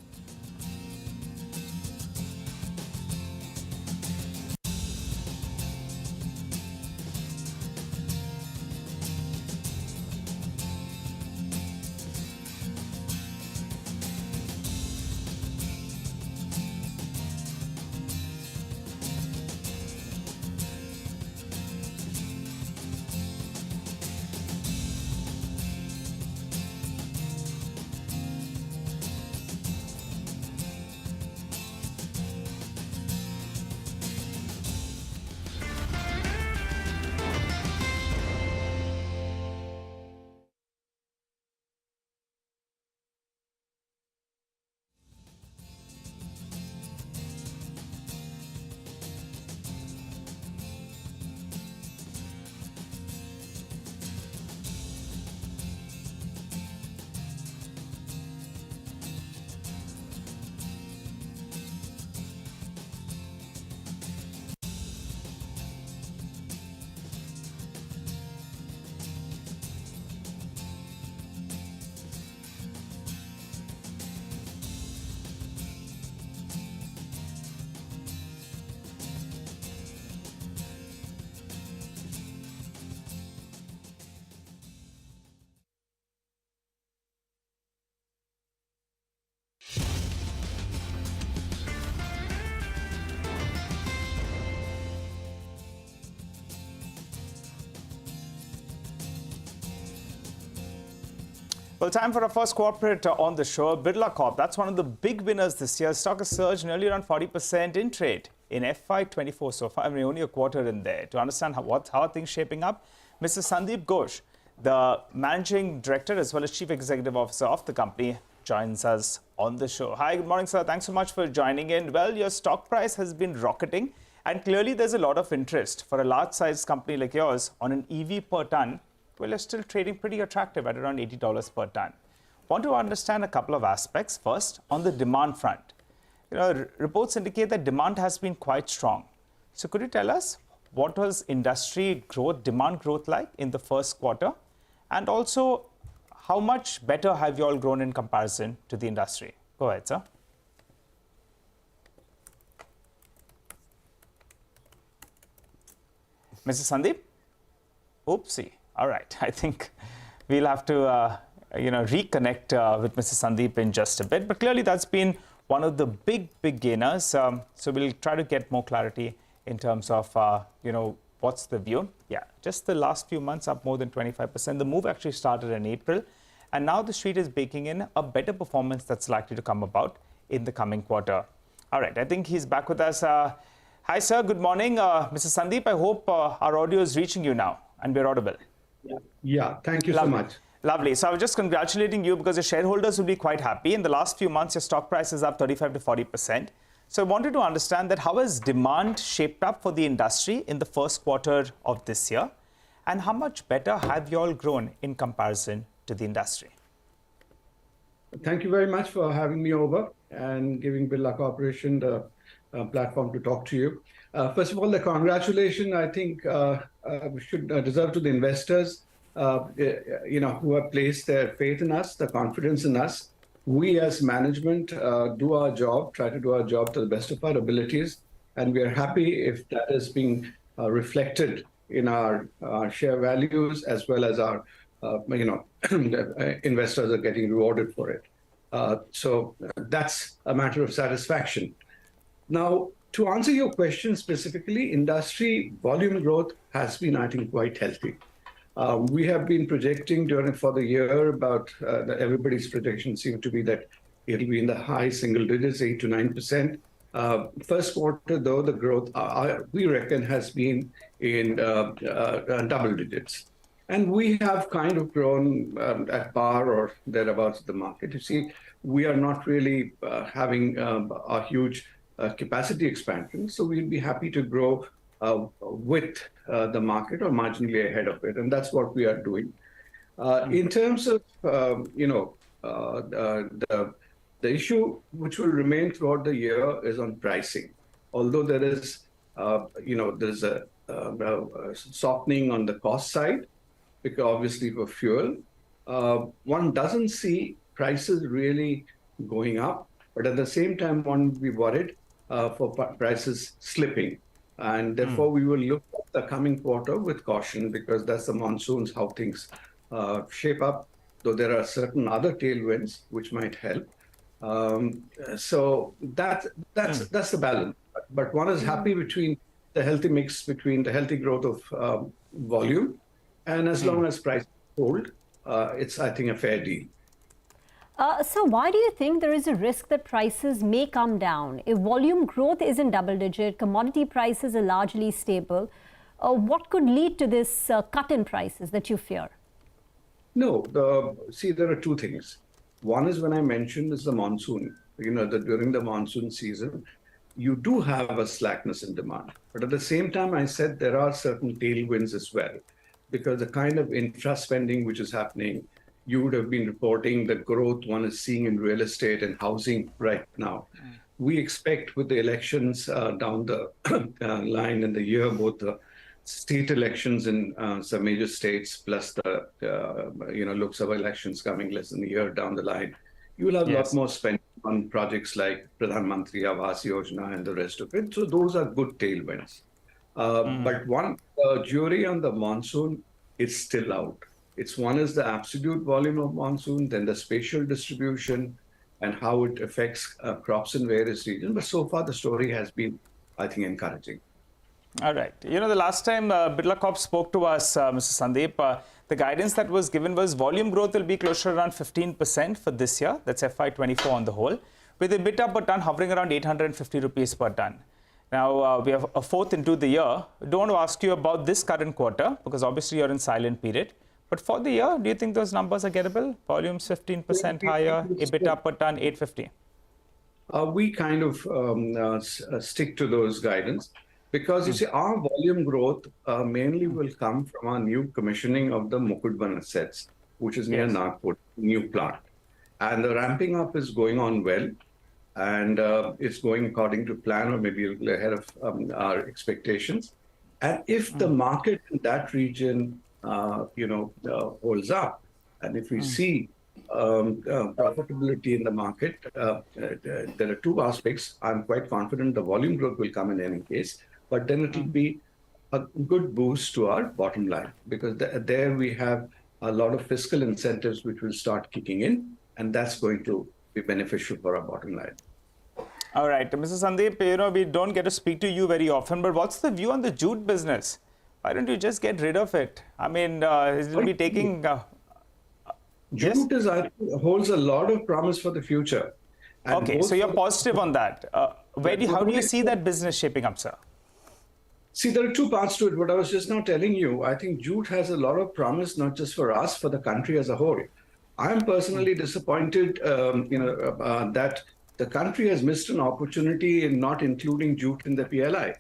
Well, time for our first corporate on the show, Birla Corp. That's one of the big winners this year. Stock has surged nearly around 40% in trade. in FY24 so far. I mean, only a quarter in there. To understand how are things shaping up, Mr. Sandeep Ghosh, the Managing Director as well as Chief Executive Officer of the company, joins us on the show. Hi, good morning, sir. Thanks so much for joining in. Well, your stock price has been rocketing, and clearly there's a lot of interest for a large-sized company like yours on an EV per ton. Well, you're still trading pretty attractive at around $80 per ton. Want to understand a couple of aspects. First, on the demand front. Reports indicate that demand has been quite strong. So could you tell us what was industry growth, demand growth like in the first quarter? And also, how much better have you all grown in comparison to the industry? Go ahead, sir. Mr. Sandeep? Oopsie. All right. I think we'll have to, reconnect with Mr. Sandeep in just a bit. But clearly, that's been one of the big gainers. So we'll try to get more clarity in terms of, what's the view. Yeah, just the last few months up more than 25%. The move actually started in April. And now the street is baking in a better performance that's likely to come about in the coming quarter. All right, I think he's back with us. Hi, sir. Good morning. Mr. Sandeep, I hope our audio is reaching you now and we're audible. Yeah, thank you Lovely. so much. Lovely. So I was just congratulating you because the shareholders will be quite happy. In the last few months, your stock price is up 35 to 40%. So I wanted to understand that how has demand shaped up for the industry in the first quarter of this year? And how much better have you all grown in comparison to the industry? Thank you very much for having me over and giving Birla Corporation the platform to talk to you. First of all, the congratulations, I think, should deserve to the investors, who have placed their faith in us, the confidence in us. We as management do our job, try to do our job to the best of our abilities. And we are happy if that is being reflected in our share values as well as our, investors are getting rewarded for it. So that's a matter of satisfaction. Now, to answer your question specifically, industry volume growth has been, I think, quite healthy. We have been projecting for the year about everybody's projections seem to be that it'll be in the high single digits, 8 to 9%. First quarter, though, the growth we reckon has been in double digits. And we have kind of grown at par or thereabouts the market. You see, we are not really having a huge capacity expansion. So we'll be happy to grow with the market or marginally ahead of it. And that's what we are doing. In terms of, the issue which will remain throughout the year is on pricing. Although there is, there's a softening on the cost side, because obviously for fuel, one doesn't see prices really going up, but at the same time, one would be worried for prices slipping. And therefore, we will look at the coming quarter with caution because that's the monsoons, how things shape up, though there are certain other tailwinds which might help. So that's the balance. But one is happy between the healthy mix, between the healthy growth of volume, and as long as prices hold, it's, I think, a fair deal. So why do you think there is a risk that prices may come down? If volume growth is in double digit, commodity prices are largely stable, what could lead to this cut in prices that you fear? No, see, there are two things. One is when I mentioned is the monsoon. That during the monsoon season, you do have a slackness in demand. But at the same time, I said there are certain tailwinds as well, because the kind of infra spending which is happening, you would have been reporting the growth one is seeing in real estate and housing right now. We expect with the elections down the line in the year, both the state elections in some major states, plus the Lok Sabha elections coming less than a year down the line, you will have a lot more spending on projects like Pradhan Mantri Awas Yojana and the rest of it. So those are good tailwinds. But one jury on the monsoon is still out. One is the absolute volume of monsoon, then the spatial distribution, and how it affects crops in various regions. But so far, the story has been, I think, encouraging. All right. The last time Birla Corp spoke to us, Mr. Sandeep, the guidance that was given was volume growth will be closer to around 15% for this year. That's FY24 on the whole, with EBITDA per ton hovering around 850 rupees per ton. Now, we have a fourth into the year. I don't want to ask you about this current quarter because obviously you're in silent period. But for the year, do you think those numbers are gettable? Volumes 15% higher, EBITDA per ton 850. We kind of stick to those guidance because you see our volume growth mainly will come from our new commissioning of the Mukutban assets, which is near Nagpur, new plant. And the ramping up is going on well, and it's going according to plan or maybe a little ahead of our expectations. And if the market in that region, holds up, and if we see profitability in the market, there are two aspects. I'm quite confident the volume growth will come in any case, but then it will be a good boost to our bottom line because there we have a lot of fiscal incentives which will start kicking in, and that's going to be beneficial for our bottom line. All right, Mr. Sandeep, we don't get to speak to you very often, but what's the view on the jute business? Why don't you just get rid of it? I mean, it will be taking... Jute holds a lot of promise for the future. And okay, so you're positive on that. How do you see that business shaping up, sir? See, there are two parts to it. What I was just now telling you, I think jute has a lot of promise, not just for us, for the country as a whole. I'm personally disappointed, that the country has missed an opportunity in not including jute in the PLI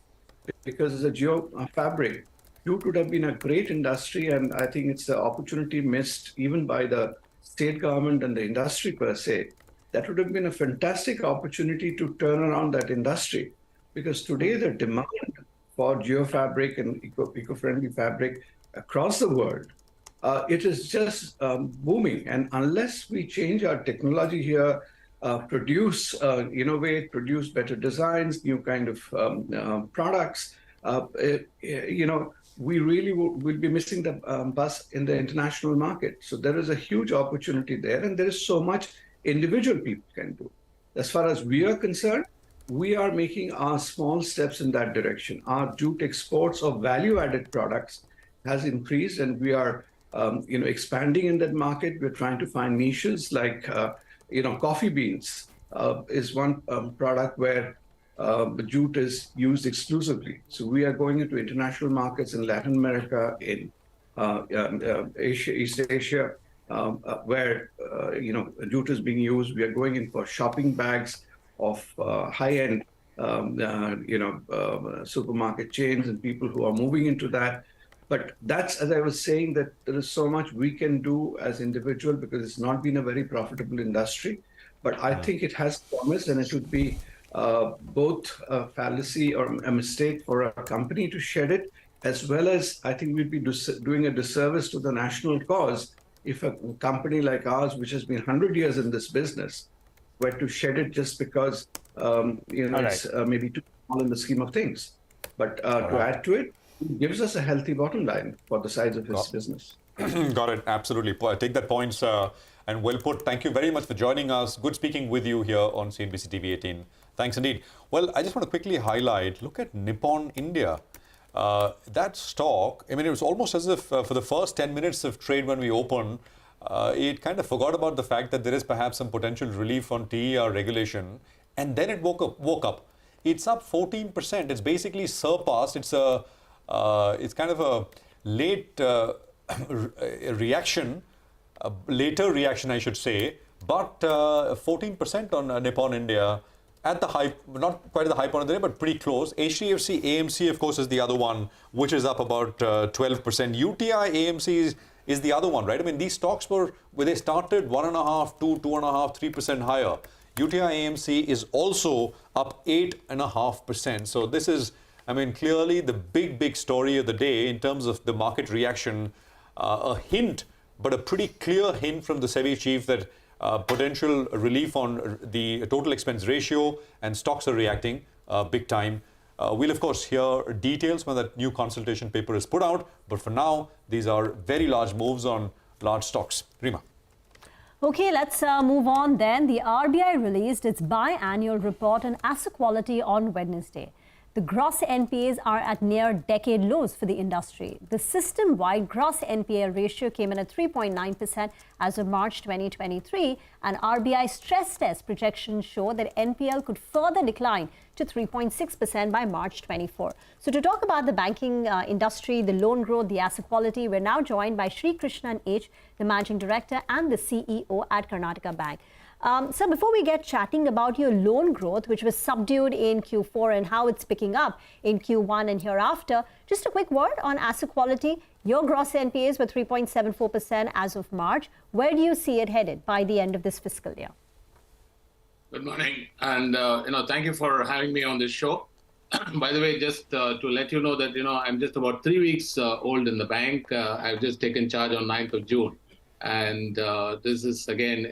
because as a geo-fabric, jute would have been a great industry, and I think it's the opportunity missed even by the state government and the industry per se. That would have been a fantastic opportunity to turn around that industry because today the demand for geofabric and eco-friendly fabric across the world, it is just booming. And unless we change our technology here, innovate, produce better designs, new kind of products, we really will be missing the bus in the international market. So there is a huge opportunity there, and there is so much individual people can do. As far as we are concerned, we are making our small steps in that direction. Our jute exports of value-added products has increased, and we are expanding in that market. We're trying to find niches like coffee beans is one product where jute is used exclusively. So we are going into international markets in Latin America, in Asia, East Asia, where jute is being used. We are going in for shopping bags of high-end supermarket chains and people who are moving into that. But that's, as I was saying, that there is so much we can do as individual because it's not been a very profitable industry. But I think it has promise, and it would be both a fallacy or a mistake for a company to shed it, as well as I think we'd be doing a disservice to the national cause if a company like ours, which has been 100 years in this business, were to shed it just because it's maybe too small in the scheme of things. But to add to it, gives us a healthy bottom line for the size of his business. Got it. Absolutely. I take that point, sir. And well put. Thank you very much for joining us. Good speaking with you here on CNBC TV18. Thanks indeed. Well, I just want to quickly highlight, look at Nippon India. That stock, I mean, it was almost as if for the first 10 minutes of trade when we opened, it kind of forgot about the fact that there is perhaps some potential relief on TER regulation. And then it woke up. It's up 14%. It's basically surpassed. It's kind of a late reaction, a later reaction, I should say, but 14% on Nippon India at the high, not quite at the high point of the day, but pretty close. HDFC AMC, of course, is the other one, which is up about 12%. UTI AMC is the other one, right? I mean, these stocks were, when they started 1.5%, 2.5%, 3% higher. UTI AMC is also up 8.5%. So this is, I mean, clearly the big story of the day in terms of the market reaction. A hint, but a pretty clear hint from the SEBI chief that potential relief on the total expense ratio, and stocks are reacting big time. We'll, of course, hear details when that new consultation paper is put out. But for now, these are very large moves on large stocks. Rima. Okay, let's move on then. The RBI released its biannual report on asset quality on Wednesday. The gross NPAs are at near decade lows for the industry. The system-wide gross NPA ratio came in at 3.9% as of March 2023, and RBI stress test projections show that NPL could further decline to 3.6% by March 24. So to talk about the banking industry, the loan growth, the asset quality, we're now joined by Sri Krishnan H, the Managing Director and the CEO at Karnataka Bank. So before we get chatting about your loan growth, which was subdued in Q4 and how it's picking up in Q1 and hereafter, just a quick word on asset quality. Your gross NPAs were 3.74% as of March. Where do you see it headed by the end of this fiscal year? Good morning, and thank you for having me on this show. By the way, just to let you know that I'm just about 3 weeks old in the bank. I've just taken charge on 9th of June, and this is again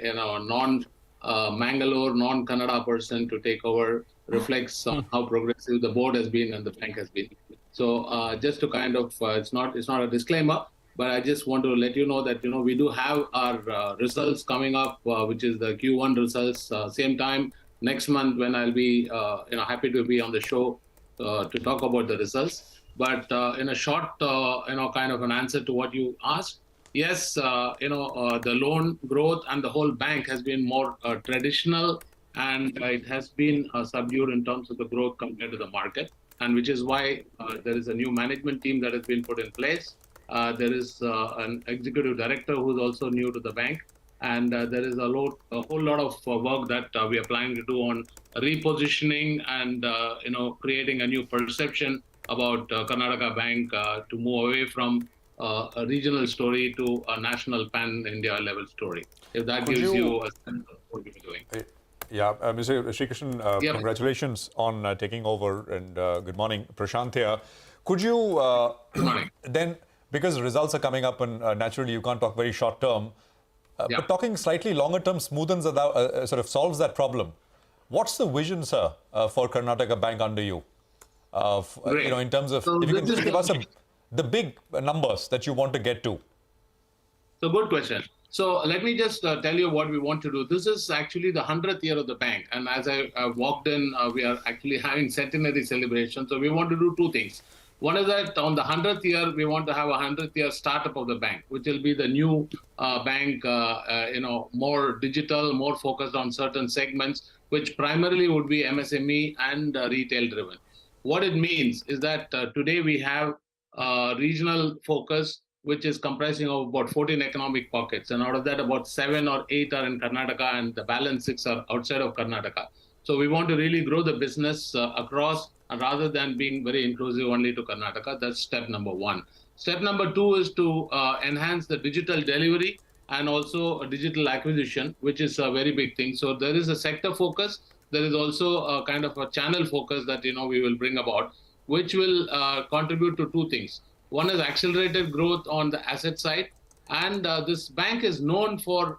Mangalore, non-Kannada person to take over, reflects on how progressive the board has been and the bank has been. So just to kind of, it's not a disclaimer, but I just want to let you know that, we do have our results coming up, which is the Q1 results, same time next month when I'll be, happy to be on the show to talk about the results. But in a short, kind of an answer to what you asked, yes, the loan growth and the whole bank has been more traditional, and it has been subdued in terms of the growth compared to the market, and which is why there is a new management team that has been put in place. There is an executive director who's also new to the bank, and there is a whole lot of work that we are planning to do on repositioning and creating a new perception about Karnataka Bank to move away from a regional story to a national pan-India level story. If that gives you a sense of what we're doing. Yeah, Mr. Sri Krishnan, congratulations on taking over, and good morning. Prashant here. Could you then, because results are coming up and naturally you can't talk very short term, but talking slightly longer term smoothens sort of solves that problem. What's the vision, sir, for Karnataka Bank under you? In terms of, if you can just give us the big numbers that you want to get to. So good question. So let me just tell you what we want to do. This is actually the 100th year of the bank. And as I walked in, we are actually having centenary celebration. So we want to do two things. One is that on the 100th year, we want to have a 100th year startup of the bank, which will be the new bank, more digital, more focused on certain segments, which primarily would be MSME and retail driven. What it means is that today we have regional focus, which is comprising of about 14 economic pockets. And out of that, about 7 or 8 are in Karnataka, and the balance 6 are outside of Karnataka. So we want to really grow the business across, rather than being very inclusive only to Karnataka. That's step number one. Step number two is to enhance the digital delivery and also a digital acquisition, which is a very big thing. So there is a sector focus. There is also a kind of a channel focus that, we will bring about, which will contribute to two things. One is accelerated growth on the asset side. And this bank is known for,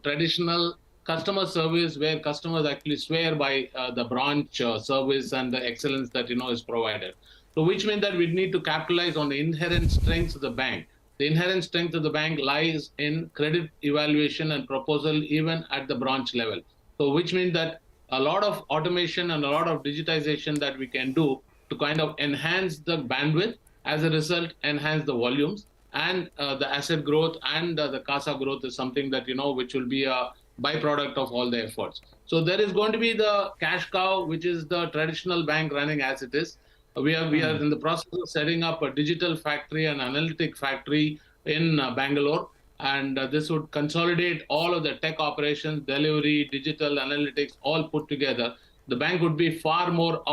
traditional customer service, where customers actually swear by the branch service and the excellence that, is provided. So which means that we need to capitalize on the inherent strengths of the bank. The inherent strength of the bank lies in credit evaluation and proposal, even at the branch level. So which means that a lot of automation and a lot of digitization that we can do to kind of enhance the bandwidth, as a result, enhance the volumes, and the asset growth and the CASA growth is something that, which will be a byproduct of all the efforts. So there is going to be the cash cow, which is the traditional bank running as it is. We are in the process of setting up a digital factory and analytic factory in Bangalore. And this would consolidate all of the tech operations, delivery, digital analytics, all put together. The bank would be far more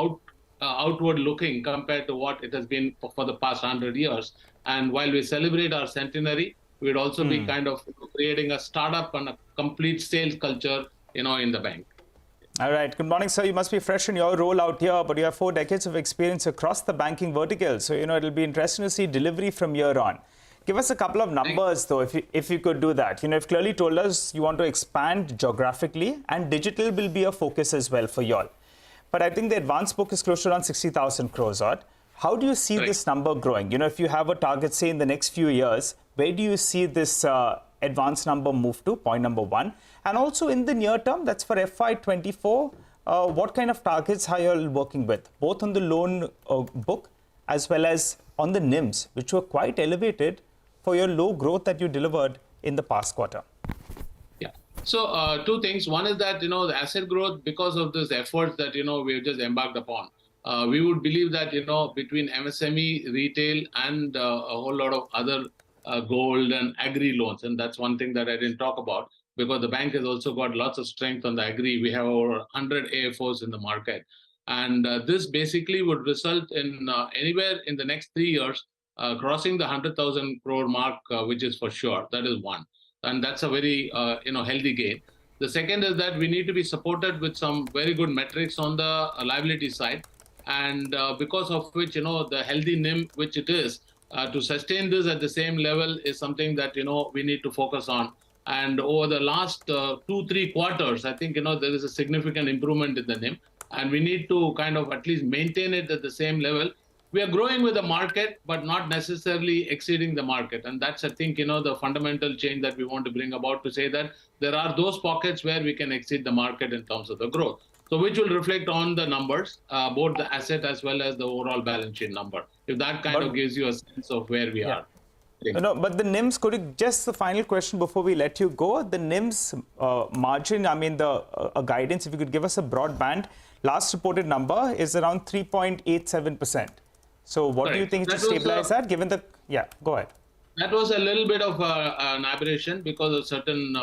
outward looking compared to what it has been for the past 100 years. And while we celebrate our centenary, we'd also be kind of creating a startup and a complete sales culture, in the bank. All right. Good morning, sir. You must be fresh in your role out here, but you have 4 decades of experience across the banking vertical. So, it'll be interesting to see delivery from here on. Give us a couple of numbers, though, if you could do that. You've clearly told us you want to expand geographically, and digital will be a focus as well for you all. But I think the advanced book is close to around 60,000 crores odd. How do you see this number growing? If you have a target, say, in the next few years, where do you see this advanced number move to? Point number one. And also in the near term, that's for FY24, what kind of targets are you all working with, both on the loan book as well as on the NIMs, which were quite elevated for your low growth that you delivered in the past quarter? Yeah. So two things. One is that, the asset growth, because of this effort that, we've just embarked upon, we would believe that, between MSME, retail, and a whole lot of other gold and agri loans, and that's one thing that I didn't talk about, because the bank has also got lots of strength on the agri. We have over 100 AFOs in the market. And this basically would result in anywhere in the next 3 years crossing the 100,000 crore mark, which is for sure. That is one. And that's a very healthy gain. The second is that we need to be supported with some very good metrics on the liability side. And because of which, the healthy NIM, which it is, to sustain this at the same level is something that, we need to focus on. And over the last 2-3 quarters, I think, there is a significant improvement in the NIM. And we need to kind of at least maintain it at the same level. We are growing with the market, but not necessarily exceeding the market. And that's, I think, the fundamental change that we want to bring about, to say that there are those pockets where we can exceed the market in terms of the growth. So which will reflect on the numbers, both the asset as well as the overall balance sheet number. If that kind of gives you a sense of where we are. No, but the NIMs, could you, just the final question before we let you go, the NIMs margin, I mean, a guidance, if you could give us a broad band. Last reported number is around 3.87%. So what do you think it should stabilize at, given the, yeah, go ahead. That was a little bit of an aberration because of certain,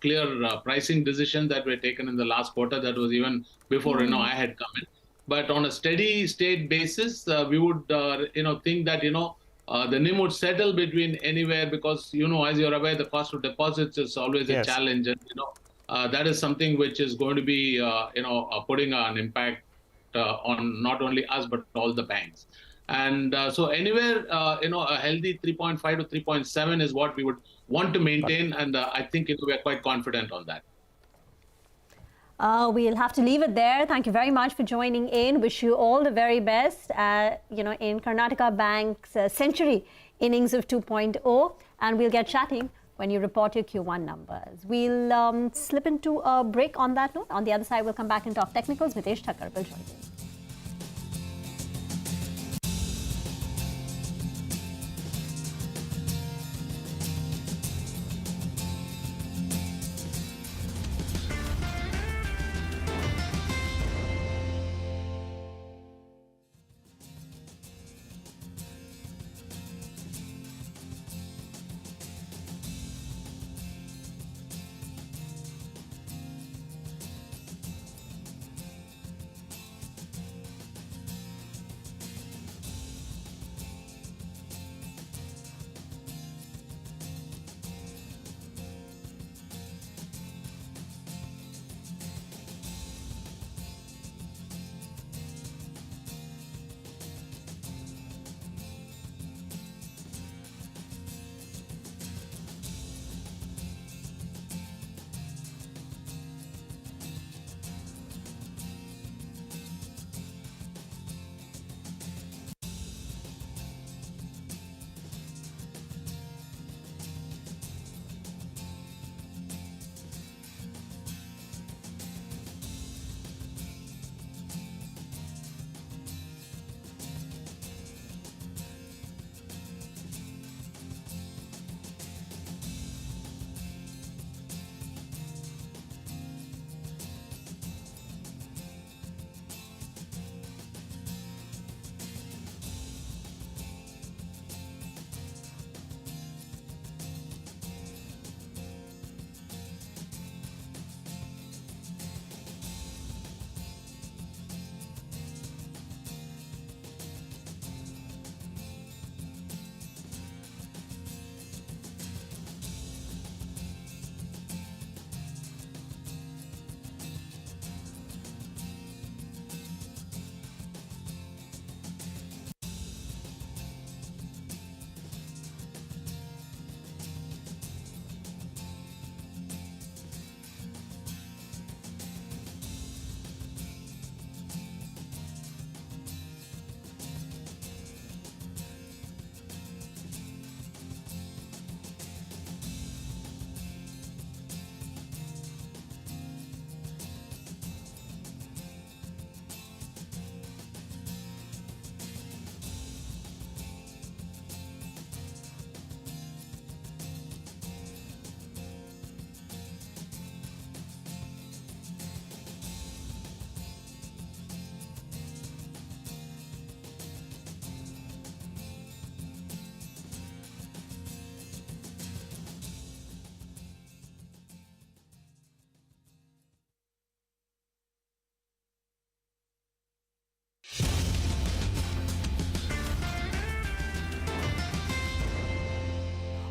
clear pricing decisions that were taken in the last quarter. That was even before, I had come in. But on a steady state basis, we would, think that, the NIM would settle between anywhere, because, as you're aware, the cost of deposits is always a challenge. And, that is something which is going to be, putting an impact on not only us, but all the banks. And so anywhere, a healthy 3.5 to 3.7 is what we would want to maintain. And I think we're quite confident on that. We'll have to leave it there. Thank you very much for joining in. Wish you all the very best, in Karnataka Bank's century innings of 2.0. And we'll get chatting when you report your Q1 numbers. We'll slip into a break on that note. On the other side, we'll come back and talk technicals. Mitesh Thakkar will join in.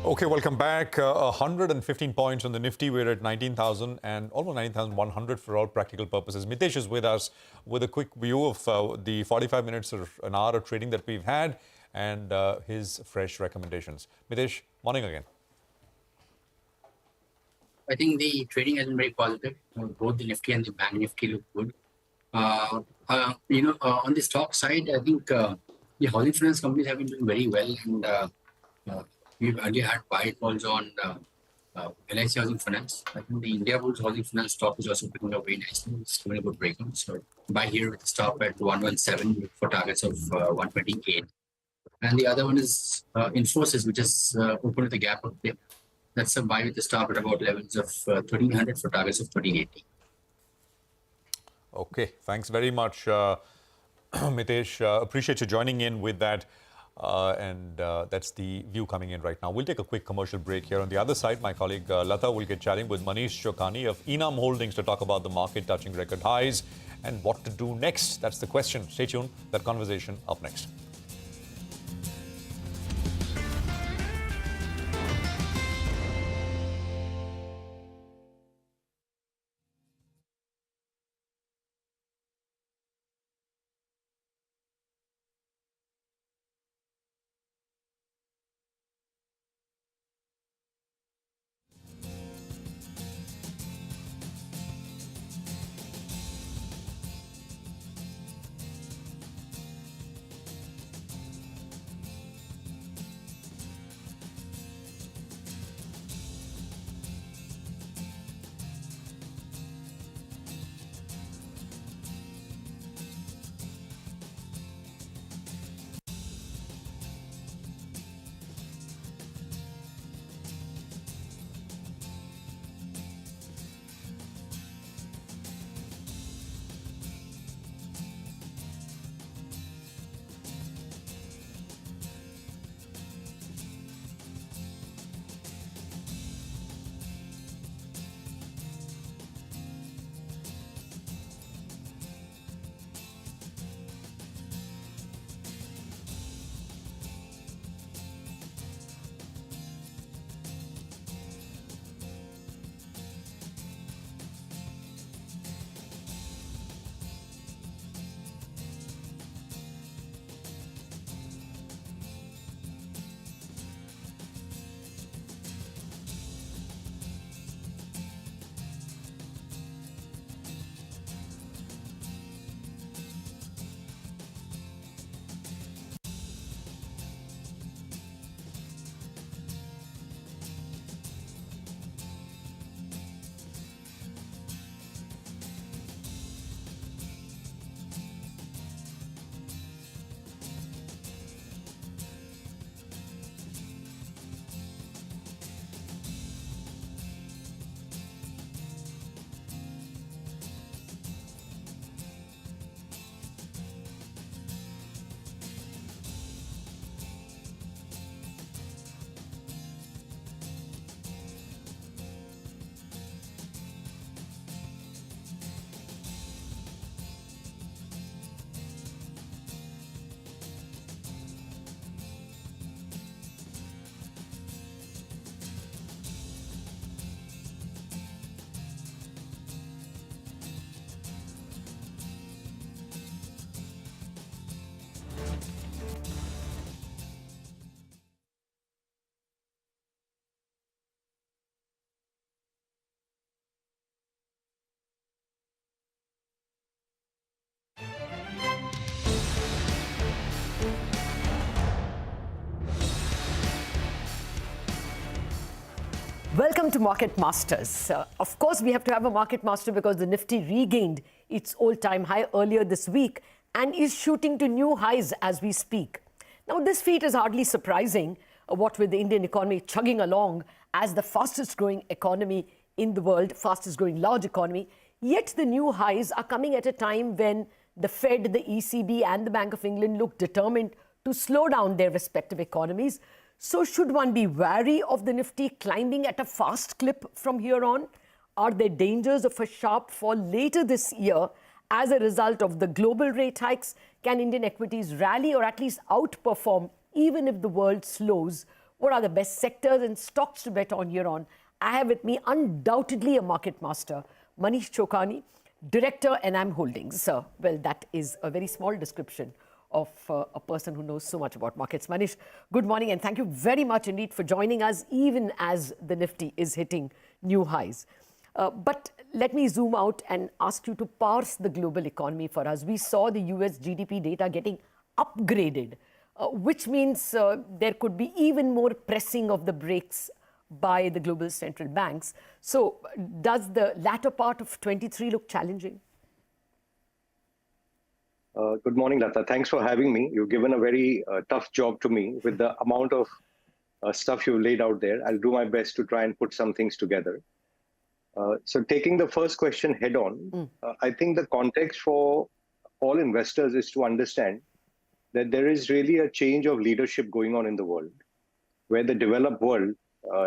Okay, welcome back. 115 points on the Nifty. We're at 19,000 and almost 19,100 for all practical purposes. Mitesh is with us with a quick view of the 45 minutes or an hour of trading that we've had and his fresh recommendations. Mitesh, morning again. I think the trading has been very positive. Both the Nifty and the Bank Nifty look good. On the stock side, I think the housing finance companies have been doing very well, and we've earlier had buy calls on LIC Housing Finance. I think the India Bull's Housing Finance stock is also picking up very nicely. It's doing a good breakout. So buy here with the stop at 117 for targets of 128. And the other one is Infosys, which is open with a gap up there. That's a buy with the stop at about levels of 1300 for targets of 1380. Okay, thanks very much, Mitesh. Appreciate you joining in with that. That's the view coming in right now. We'll take a quick commercial break here. On the other side, my colleague Lata will get chatting with Manish Chokani of Enam Holdings to talk about the market touching record highs and what to do next. That's the question. Stay tuned. That conversation up next. Welcome to Market Masters. Of course, we have to have a Market Master because the Nifty regained its all-time high earlier this week and is shooting to new highs as we speak. Now, this feat is hardly surprising, what with the Indian economy chugging along as the fastest growing economy in the world, fastest growing large economy. Yet the new highs are coming at a time when the Fed, the ECB and the Bank of England look determined to slow down their respective economies. So should one be wary of the Nifty climbing at a fast clip from here on? Are there dangers of a sharp fall later this year as a result of the global rate hikes? Can Indian equities rally or at least outperform even if the world slows? What are the best sectors and stocks to bet on here on? I have with me undoubtedly a market master, Manish Chokhani, Director, M&M Holdings. Sir, well, that is a very small description of a person who knows so much about markets. Manish, good morning and thank you very much indeed for joining us, even as the Nifty is hitting new highs. But let me zoom out and ask you to parse the global economy for us. We saw the US GDP data getting upgraded, which means there could be even more pressing of the brakes by the global central banks. So does the latter part of 23 look challenging? Good morning, Lata. Thanks for having me. You've given a very tough job to me with the amount of stuff you've laid out there. I'll do my best to try and put some things together. So taking the first question head on, I think the context for all investors is to understand that there is really a change of leadership going on in the world, where the developed world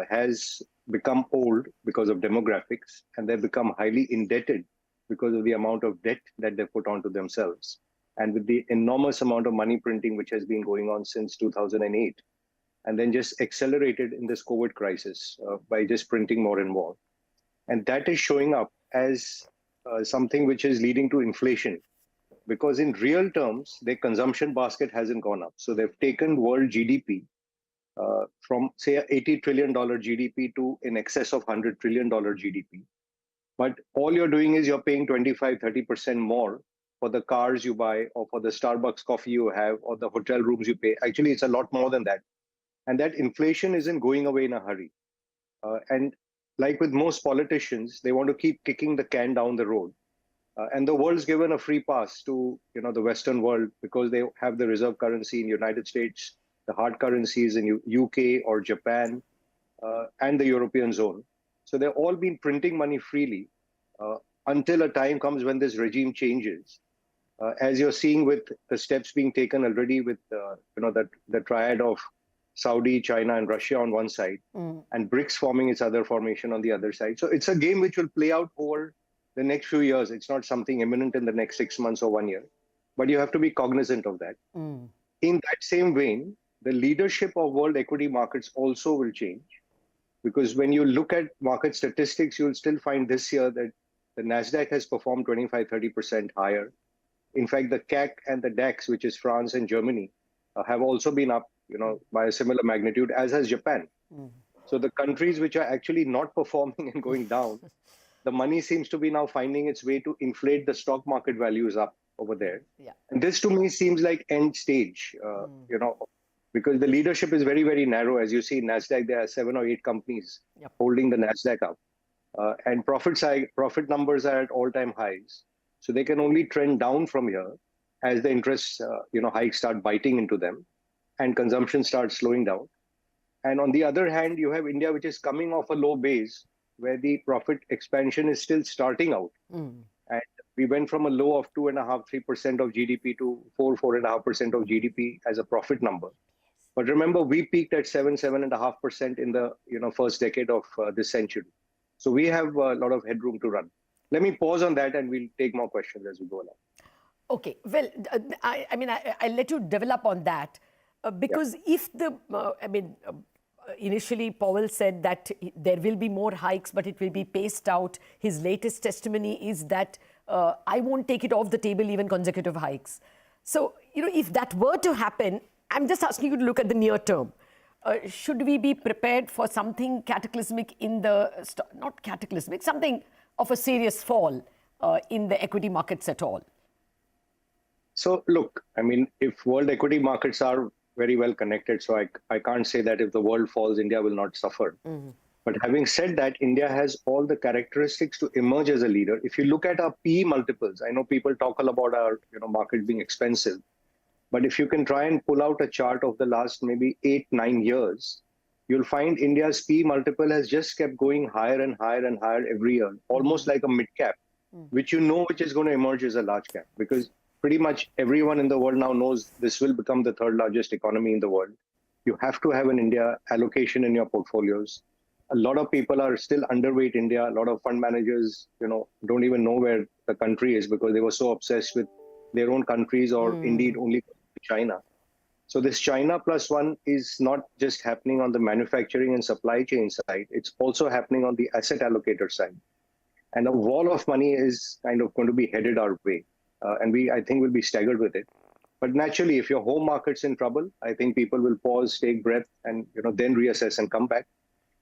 has become old because of demographics, and they've become highly indebted because of the amount of debt that they've put onto themselves. And with the enormous amount of money printing which has been going on since 2008, and then just accelerated in this COVID crisis by just printing more and more. And that is showing up as something which is leading to inflation, because in real terms, their consumption basket hasn't gone up. So they've taken world GDP from, say, $80 trillion GDP to in excess of $100 trillion GDP. But all you're doing is you're paying 25-30% more for the cars you buy, or for the Starbucks coffee you have, or the hotel rooms you pay. Actually, it's a lot more than that. And that inflation isn't going away in a hurry. And like with most politicians, they want to keep kicking the can down the road. And the world's given a free pass to the Western world, because they have the reserve currency in the United States, the hard currencies in UK or Japan, and the European zone. So they've all been printing money freely until a time comes when this regime changes. As you're seeing with the steps being taken already with the triad of Saudi, China, and Russia on one side, and BRICS forming its other formation on the other side. So it's a game which will play out over the next few years. It's not something imminent in the next 6 months or 1 year, but you have to be cognizant of that. In that same vein, the leadership of world equity markets also will change, because when you look at market statistics, you'll still find this year that the Nasdaq has performed 25-30% higher. In fact, the CAC and the DAX, which is France and Germany, have also been up by a similar magnitude, as has Japan. So the countries which are actually not performing and going down, the money seems to be now finding its way to inflate the stock market values up over there. Yeah. And this to me seems like end stage, because the leadership is very, very narrow. As you see, Nasdaq, there are 7 or 8 companies holding the Nasdaq up. And profit numbers are at all-time highs. So they can only trend down from here as the interest hikes start biting into them and consumption starts slowing down. And on the other hand, you have India, which is coming off a low base, where the profit expansion is still starting out. And we went from a low of 2.5-3% of GDP to 4.5% of GDP as a profit number. But remember, we peaked at 7.5% in the first decade of this century. So we have a lot of headroom to run. Let me pause on that, and we'll take more questions as we go along. Okay, well, I'll let you develop on that, because if the, initially Powell said that there will be more hikes, but it will be paced out. His latest testimony is that I won't take it off the table, even consecutive hikes. So, if that were to happen, I'm just asking you to look at the near term. Should we be prepared for something cataclysmic in the, not cataclysmic, something of a serious fall in the equity markets at all? So look, if world equity markets are very well connected, so I can't say that if the world falls, India will not suffer. But having said that, India has all the characteristics to emerge as a leader. If you look at our PE multiples, I know people talk a lot about our market being expensive, but if you can try and pull out a chart of the last maybe 8-9 years, you'll find India's PE multiple has just kept going higher and higher and higher every year, almost like a mid cap, which which is going to emerge as a large cap, because pretty much everyone in the world now knows this will become the 3rd largest economy in the world. You have to have an India allocation in your portfolios. A lot of people are still underweight India. A lot of fund managers, don't even know where the country is, because they were so obsessed with their own countries, or indeed only China. So this China plus one is not just happening on the manufacturing and supply chain side, it's also happening on the asset allocator side. And a wall of money is kind of going to be headed our way. And I think, will be staggered with it. But naturally, if your home market's in trouble, I think people will pause, take breath, and then reassess and come back.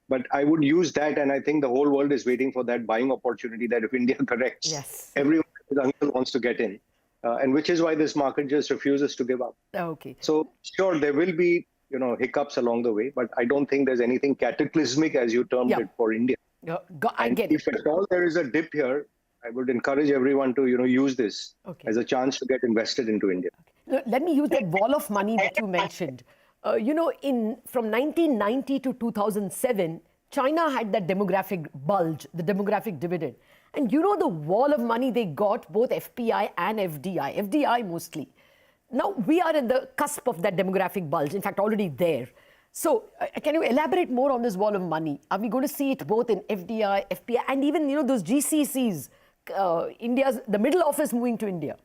But I would use that, and I think the whole world is waiting for that buying opportunity that if India corrects, Yes. everyone wants to get in. And which is why this market just refuses to give up. Okay. So sure, there will be hiccups along the way, but I don't think there's anything cataclysmic, as you termed it, for India. I get if at all there is a dip here, I would encourage everyone to use this as a chance to get invested into India. Let me use that wall of money that you mentioned. From 1990 to 2007, China had that demographic bulge, the demographic dividend. And the wall of money they got, both FPI and FDI, FDI mostly. Now we are at the cusp of that demographic bulge, in fact, already there. So can you elaborate more on this wall of money? Are we going to see it both in FDI, FPI, and even, those GCCs, the middle office moving to India?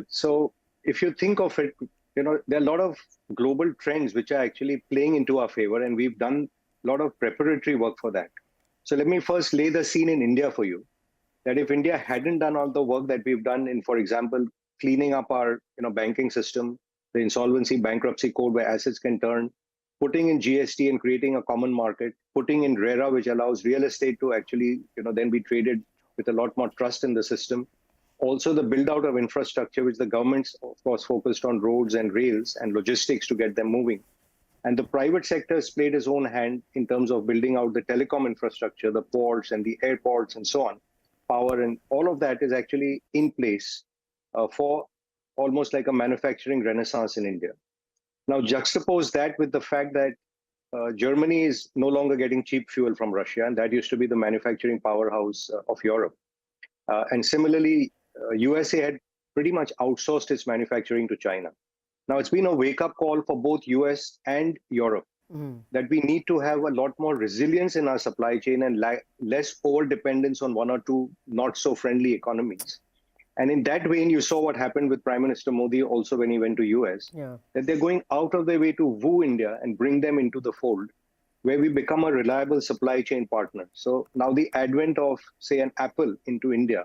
So if you think of it, there are a lot of global trends which are actually playing into our favor, and we've done a lot of preparatory work for that. So let me first lay the scene in India for you, that if India hadn't done all the work that we've done in, for example, cleaning up our banking system, the insolvency bankruptcy code where assets can turn, putting in GST and creating a common market, putting in RERA, which allows real estate to actually then be traded with a lot more trust in the system. Also the build out of infrastructure, which the government's of course focused on roads and rails and logistics to get them moving. And the private sector has played its own hand in terms of building out the telecom infrastructure, the ports and the airports and so on, power, and all of that is actually in place for almost like a manufacturing renaissance in India. Now juxtapose that with the fact that Germany is no longer getting cheap fuel from Russia, and that used to be the manufacturing powerhouse of Europe. And similarly, USA had pretty much outsourced its manufacturing to China. Now it's been a wake-up call for both US and Europe that we need to have a lot more resilience in our supply chain and less over-dependence on one or two not-so-friendly economies. And in that vein, you saw what happened with Prime Minister Modi also when he went to US, that they're going out of their way to woo India and bring them into the fold, where we become a reliable supply chain partner. So now the advent of, say, an Apple into India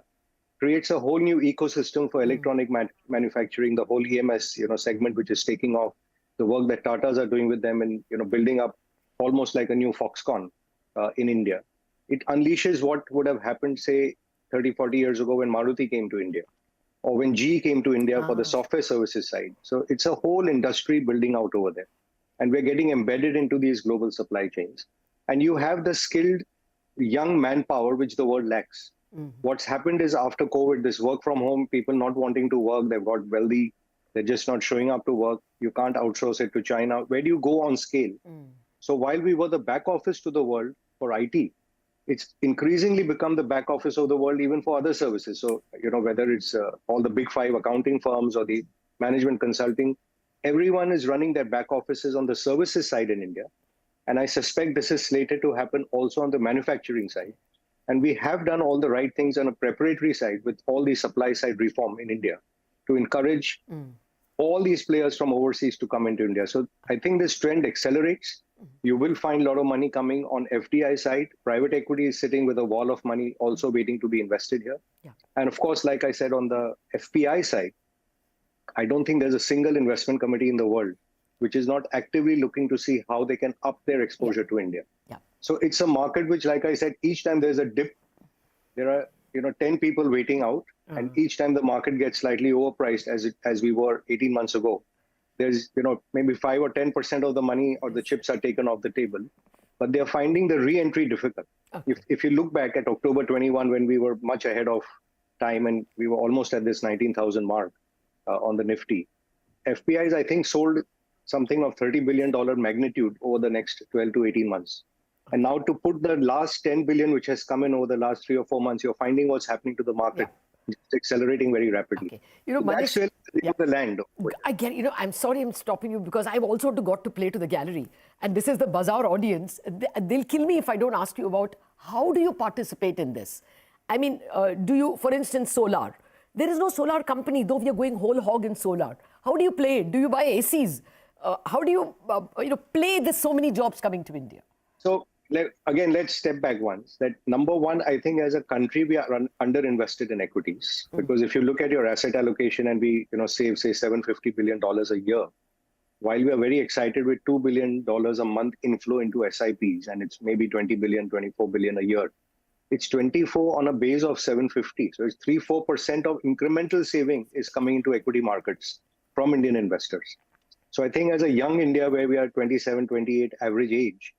creates a whole new ecosystem for electronic manufacturing, the whole EMS segment, which is taking off, the work that Tatas are doing with them and building up almost like a new Foxconn in India. It unleashes what would have happened, say, 30, 40 years ago when Maruti came to India, or when GE came to India for the software services side. So it's a whole industry building out over there. And we're getting embedded into these global supply chains. And you have the skilled young manpower, which the world lacks. What's happened is after COVID, this work from home, people not wanting to work, they've got wealthy, they're just not showing up to work. You can't outsource it to China. Where do you go on scale? So while we were the back office to the world for IT, it's increasingly become the back office of the world even for other services. So, whether it's all the big five accounting firms or the management consulting, everyone is running their back offices on the services side in India. And I suspect this is slated to happen also on the manufacturing side. And we have done all the right things on a preparatory side with all the supply side reform in India to encourage all these players from overseas to come into India. So I think this trend accelerates. You will find a lot of money coming on FDI side. Private equity is sitting with a wall of money also waiting to be invested here. And of course, like I said, on the FPI side, I don't think there's a single investment committee in the world which is not actively looking to see how they can up their exposure to India. So it's a market which, like I said, each time there's a dip, there are 10 people waiting out, and each time the market gets slightly overpriced as we were 18 months ago, there's maybe 5 or 10% of the money or the chips are taken off the table, but they're finding the re-entry difficult. If you look back at October 21, when we were much ahead of time and we were almost at this 19,000 mark on the Nifty, FPIs I think sold something of $30 billion magnitude over the next 12 to 18 months. And now to put the last 10 billion, which has come in over the last 3 or 4 months, you're finding what's happening to the market. It's accelerating very rapidly. So that's really the land. I get, I'm sorry I'm stopping you because I've also got to play to the gallery. And this is the Bazaar audience. They'll kill me if I don't ask you about how do you participate in this? I mean, do you, for instance, solar, There is no solar company, though we are going whole hog in solar. How do you play it? Do you buy ACs? How do you, play this so many jobs coming to India? So again, let's step back once. That number one, I think as a country, we are underinvested in equities. Because if you look at your asset allocation and we save, say, $750 billion a year, while we are very excited with $2 billion a month inflow into SIPs, and it's maybe 20 billion, 24 billion a year, it's 24 on a base of 750. So it's 3-4% of incremental saving is coming into equity markets from Indian investors. So I think as a young India, where we are 27, 28 average age,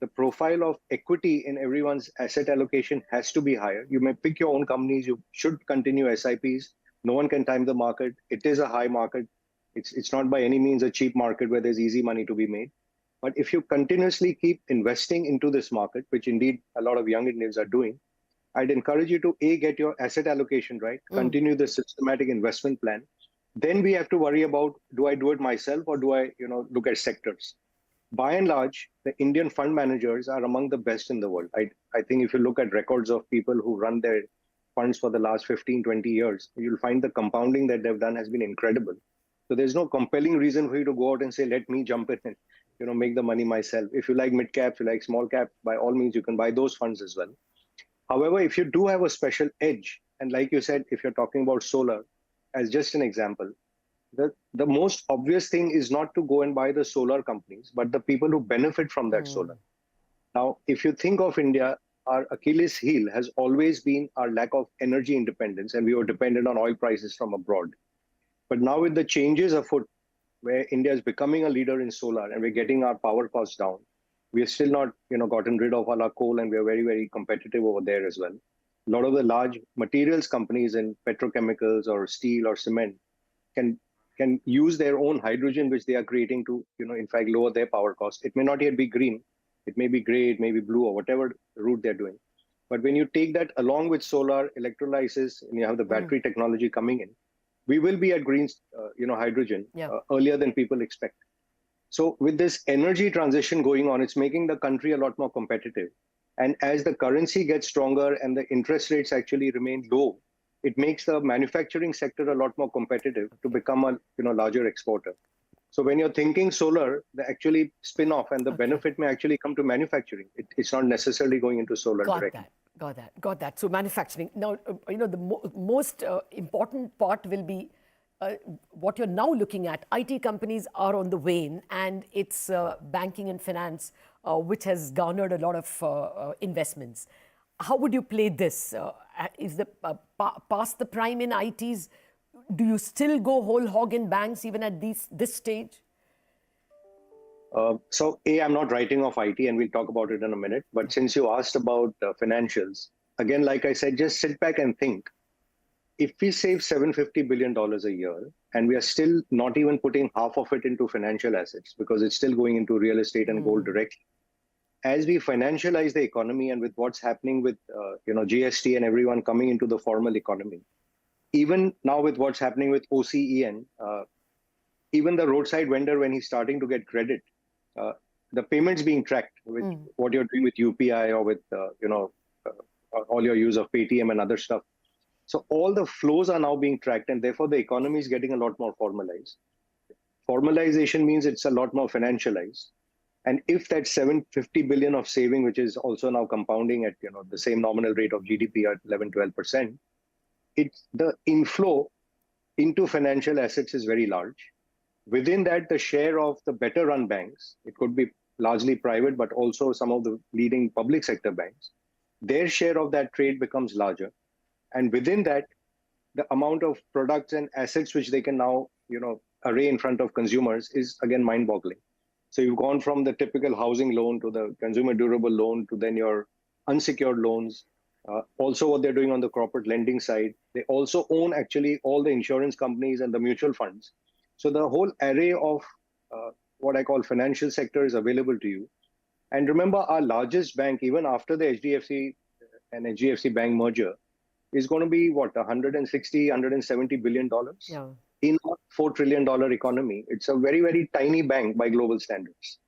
the profile of equity in everyone's asset allocation has to be higher. You may pick your own companies. You should continue SIPs. No one can time the market. It is a high market. It's not by any means a cheap market where there's easy money to be made. But if you continuously keep investing into this market, which indeed a lot of young Indians are doing, I'd encourage you to get your asset allocation right, continue the systematic investment plan. Then we have to worry about, do I do it myself or do I look at sectors? By and large, the Indian fund managers are among the best in the world. I think if you look at records of people who run their funds for the last 15, 20 years, you'll find the compounding that they've done has been incredible. So there's no compelling reason for you to go out and say, let me jump in and make the money myself. If you like mid cap, you like small cap, by all means, you can buy those funds as well. However, if you do have a special edge, and like you said, if you're talking about solar, as just an example, the most obvious thing is not to go and buy the solar companies, but the people who benefit from that solar. Now, if you think of India, our Achilles heel has always been our lack of energy independence, and we were dependent on oil prices from abroad. But now with the changes afoot, where India is becoming a leader in solar and we're getting our power costs down, we have still not gotten rid of all our coal, and we are very, very competitive over there as well. A lot of the large materials companies in petrochemicals or steel or cement can use their own hydrogen, which they are creating to, in fact, lower their power cost. It may not yet be green. It may be gray, it may be blue, or whatever route they're doing. But when you take that along with solar, electrolysis, and you have the battery technology coming in, we will be at green, hydrogen earlier than people expect. So with this energy transition going on, it's making the country a lot more competitive. And as the currency gets stronger and the interest rates actually remain low, it makes the manufacturing sector a lot more competitive to become a larger exporter. So when you're thinking solar, the actually spin-off and the benefit may actually come to manufacturing. It's not necessarily going into solar directly. Got that. So manufacturing. Now, the most important part will be what you're now looking at. IT companies are on the wane, and it's banking and finance, which has garnered a lot of investments. How would you play this? Is the past the prime in ITs? Do you still go whole hog in banks even at this stage? So I'm not writing off IT, and we'll talk about it in a minute. But since you asked about financials, again, like I said, just sit back and think. If we save $750 billion a year, and we are still not even putting half of it into financial assets because it's still going into real estate and gold directly, as we financialize the economy and with what's happening with GST and everyone coming into the formal economy, even now with what's happening with OCEN, even the roadside vendor, when he's starting to get credit, the payments being tracked with what you're doing with UPI or with all your use of Paytm and other stuff. So all the flows are now being tracked, and therefore the economy is getting a lot more formalized. Formalization means it's a lot more financialized. And if that 750 billion of saving, which is also now compounding at the same nominal rate of GDP at 11-12%, the inflow into financial assets is very large. Within that, the share of the better run banks, it could be largely private, but also some of the leading public sector banks, their share of that trade becomes larger. And within that, the amount of products and assets which they can now, array in front of consumers is again mind-boggling. So you've gone from the typical housing loan to the consumer durable loan to then your unsecured loans. Also what they're doing on the corporate lending side. They also own actually all the insurance companies and the mutual funds. So the whole array of what I call financial sector is available to you. And remember, our largest bank, even after the HDFC and HDFC Bank merger, is going to be what, $160, $170 billion in a $4 trillion economy. It's a very, very tiny bank by global standards.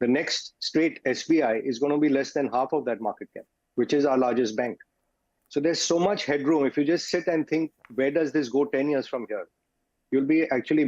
The next straight SBI is going to be less than half of that market cap, which is our largest bank. So there's so much headroom. If you just sit and think, where does this go 10 years from here? You'll be actually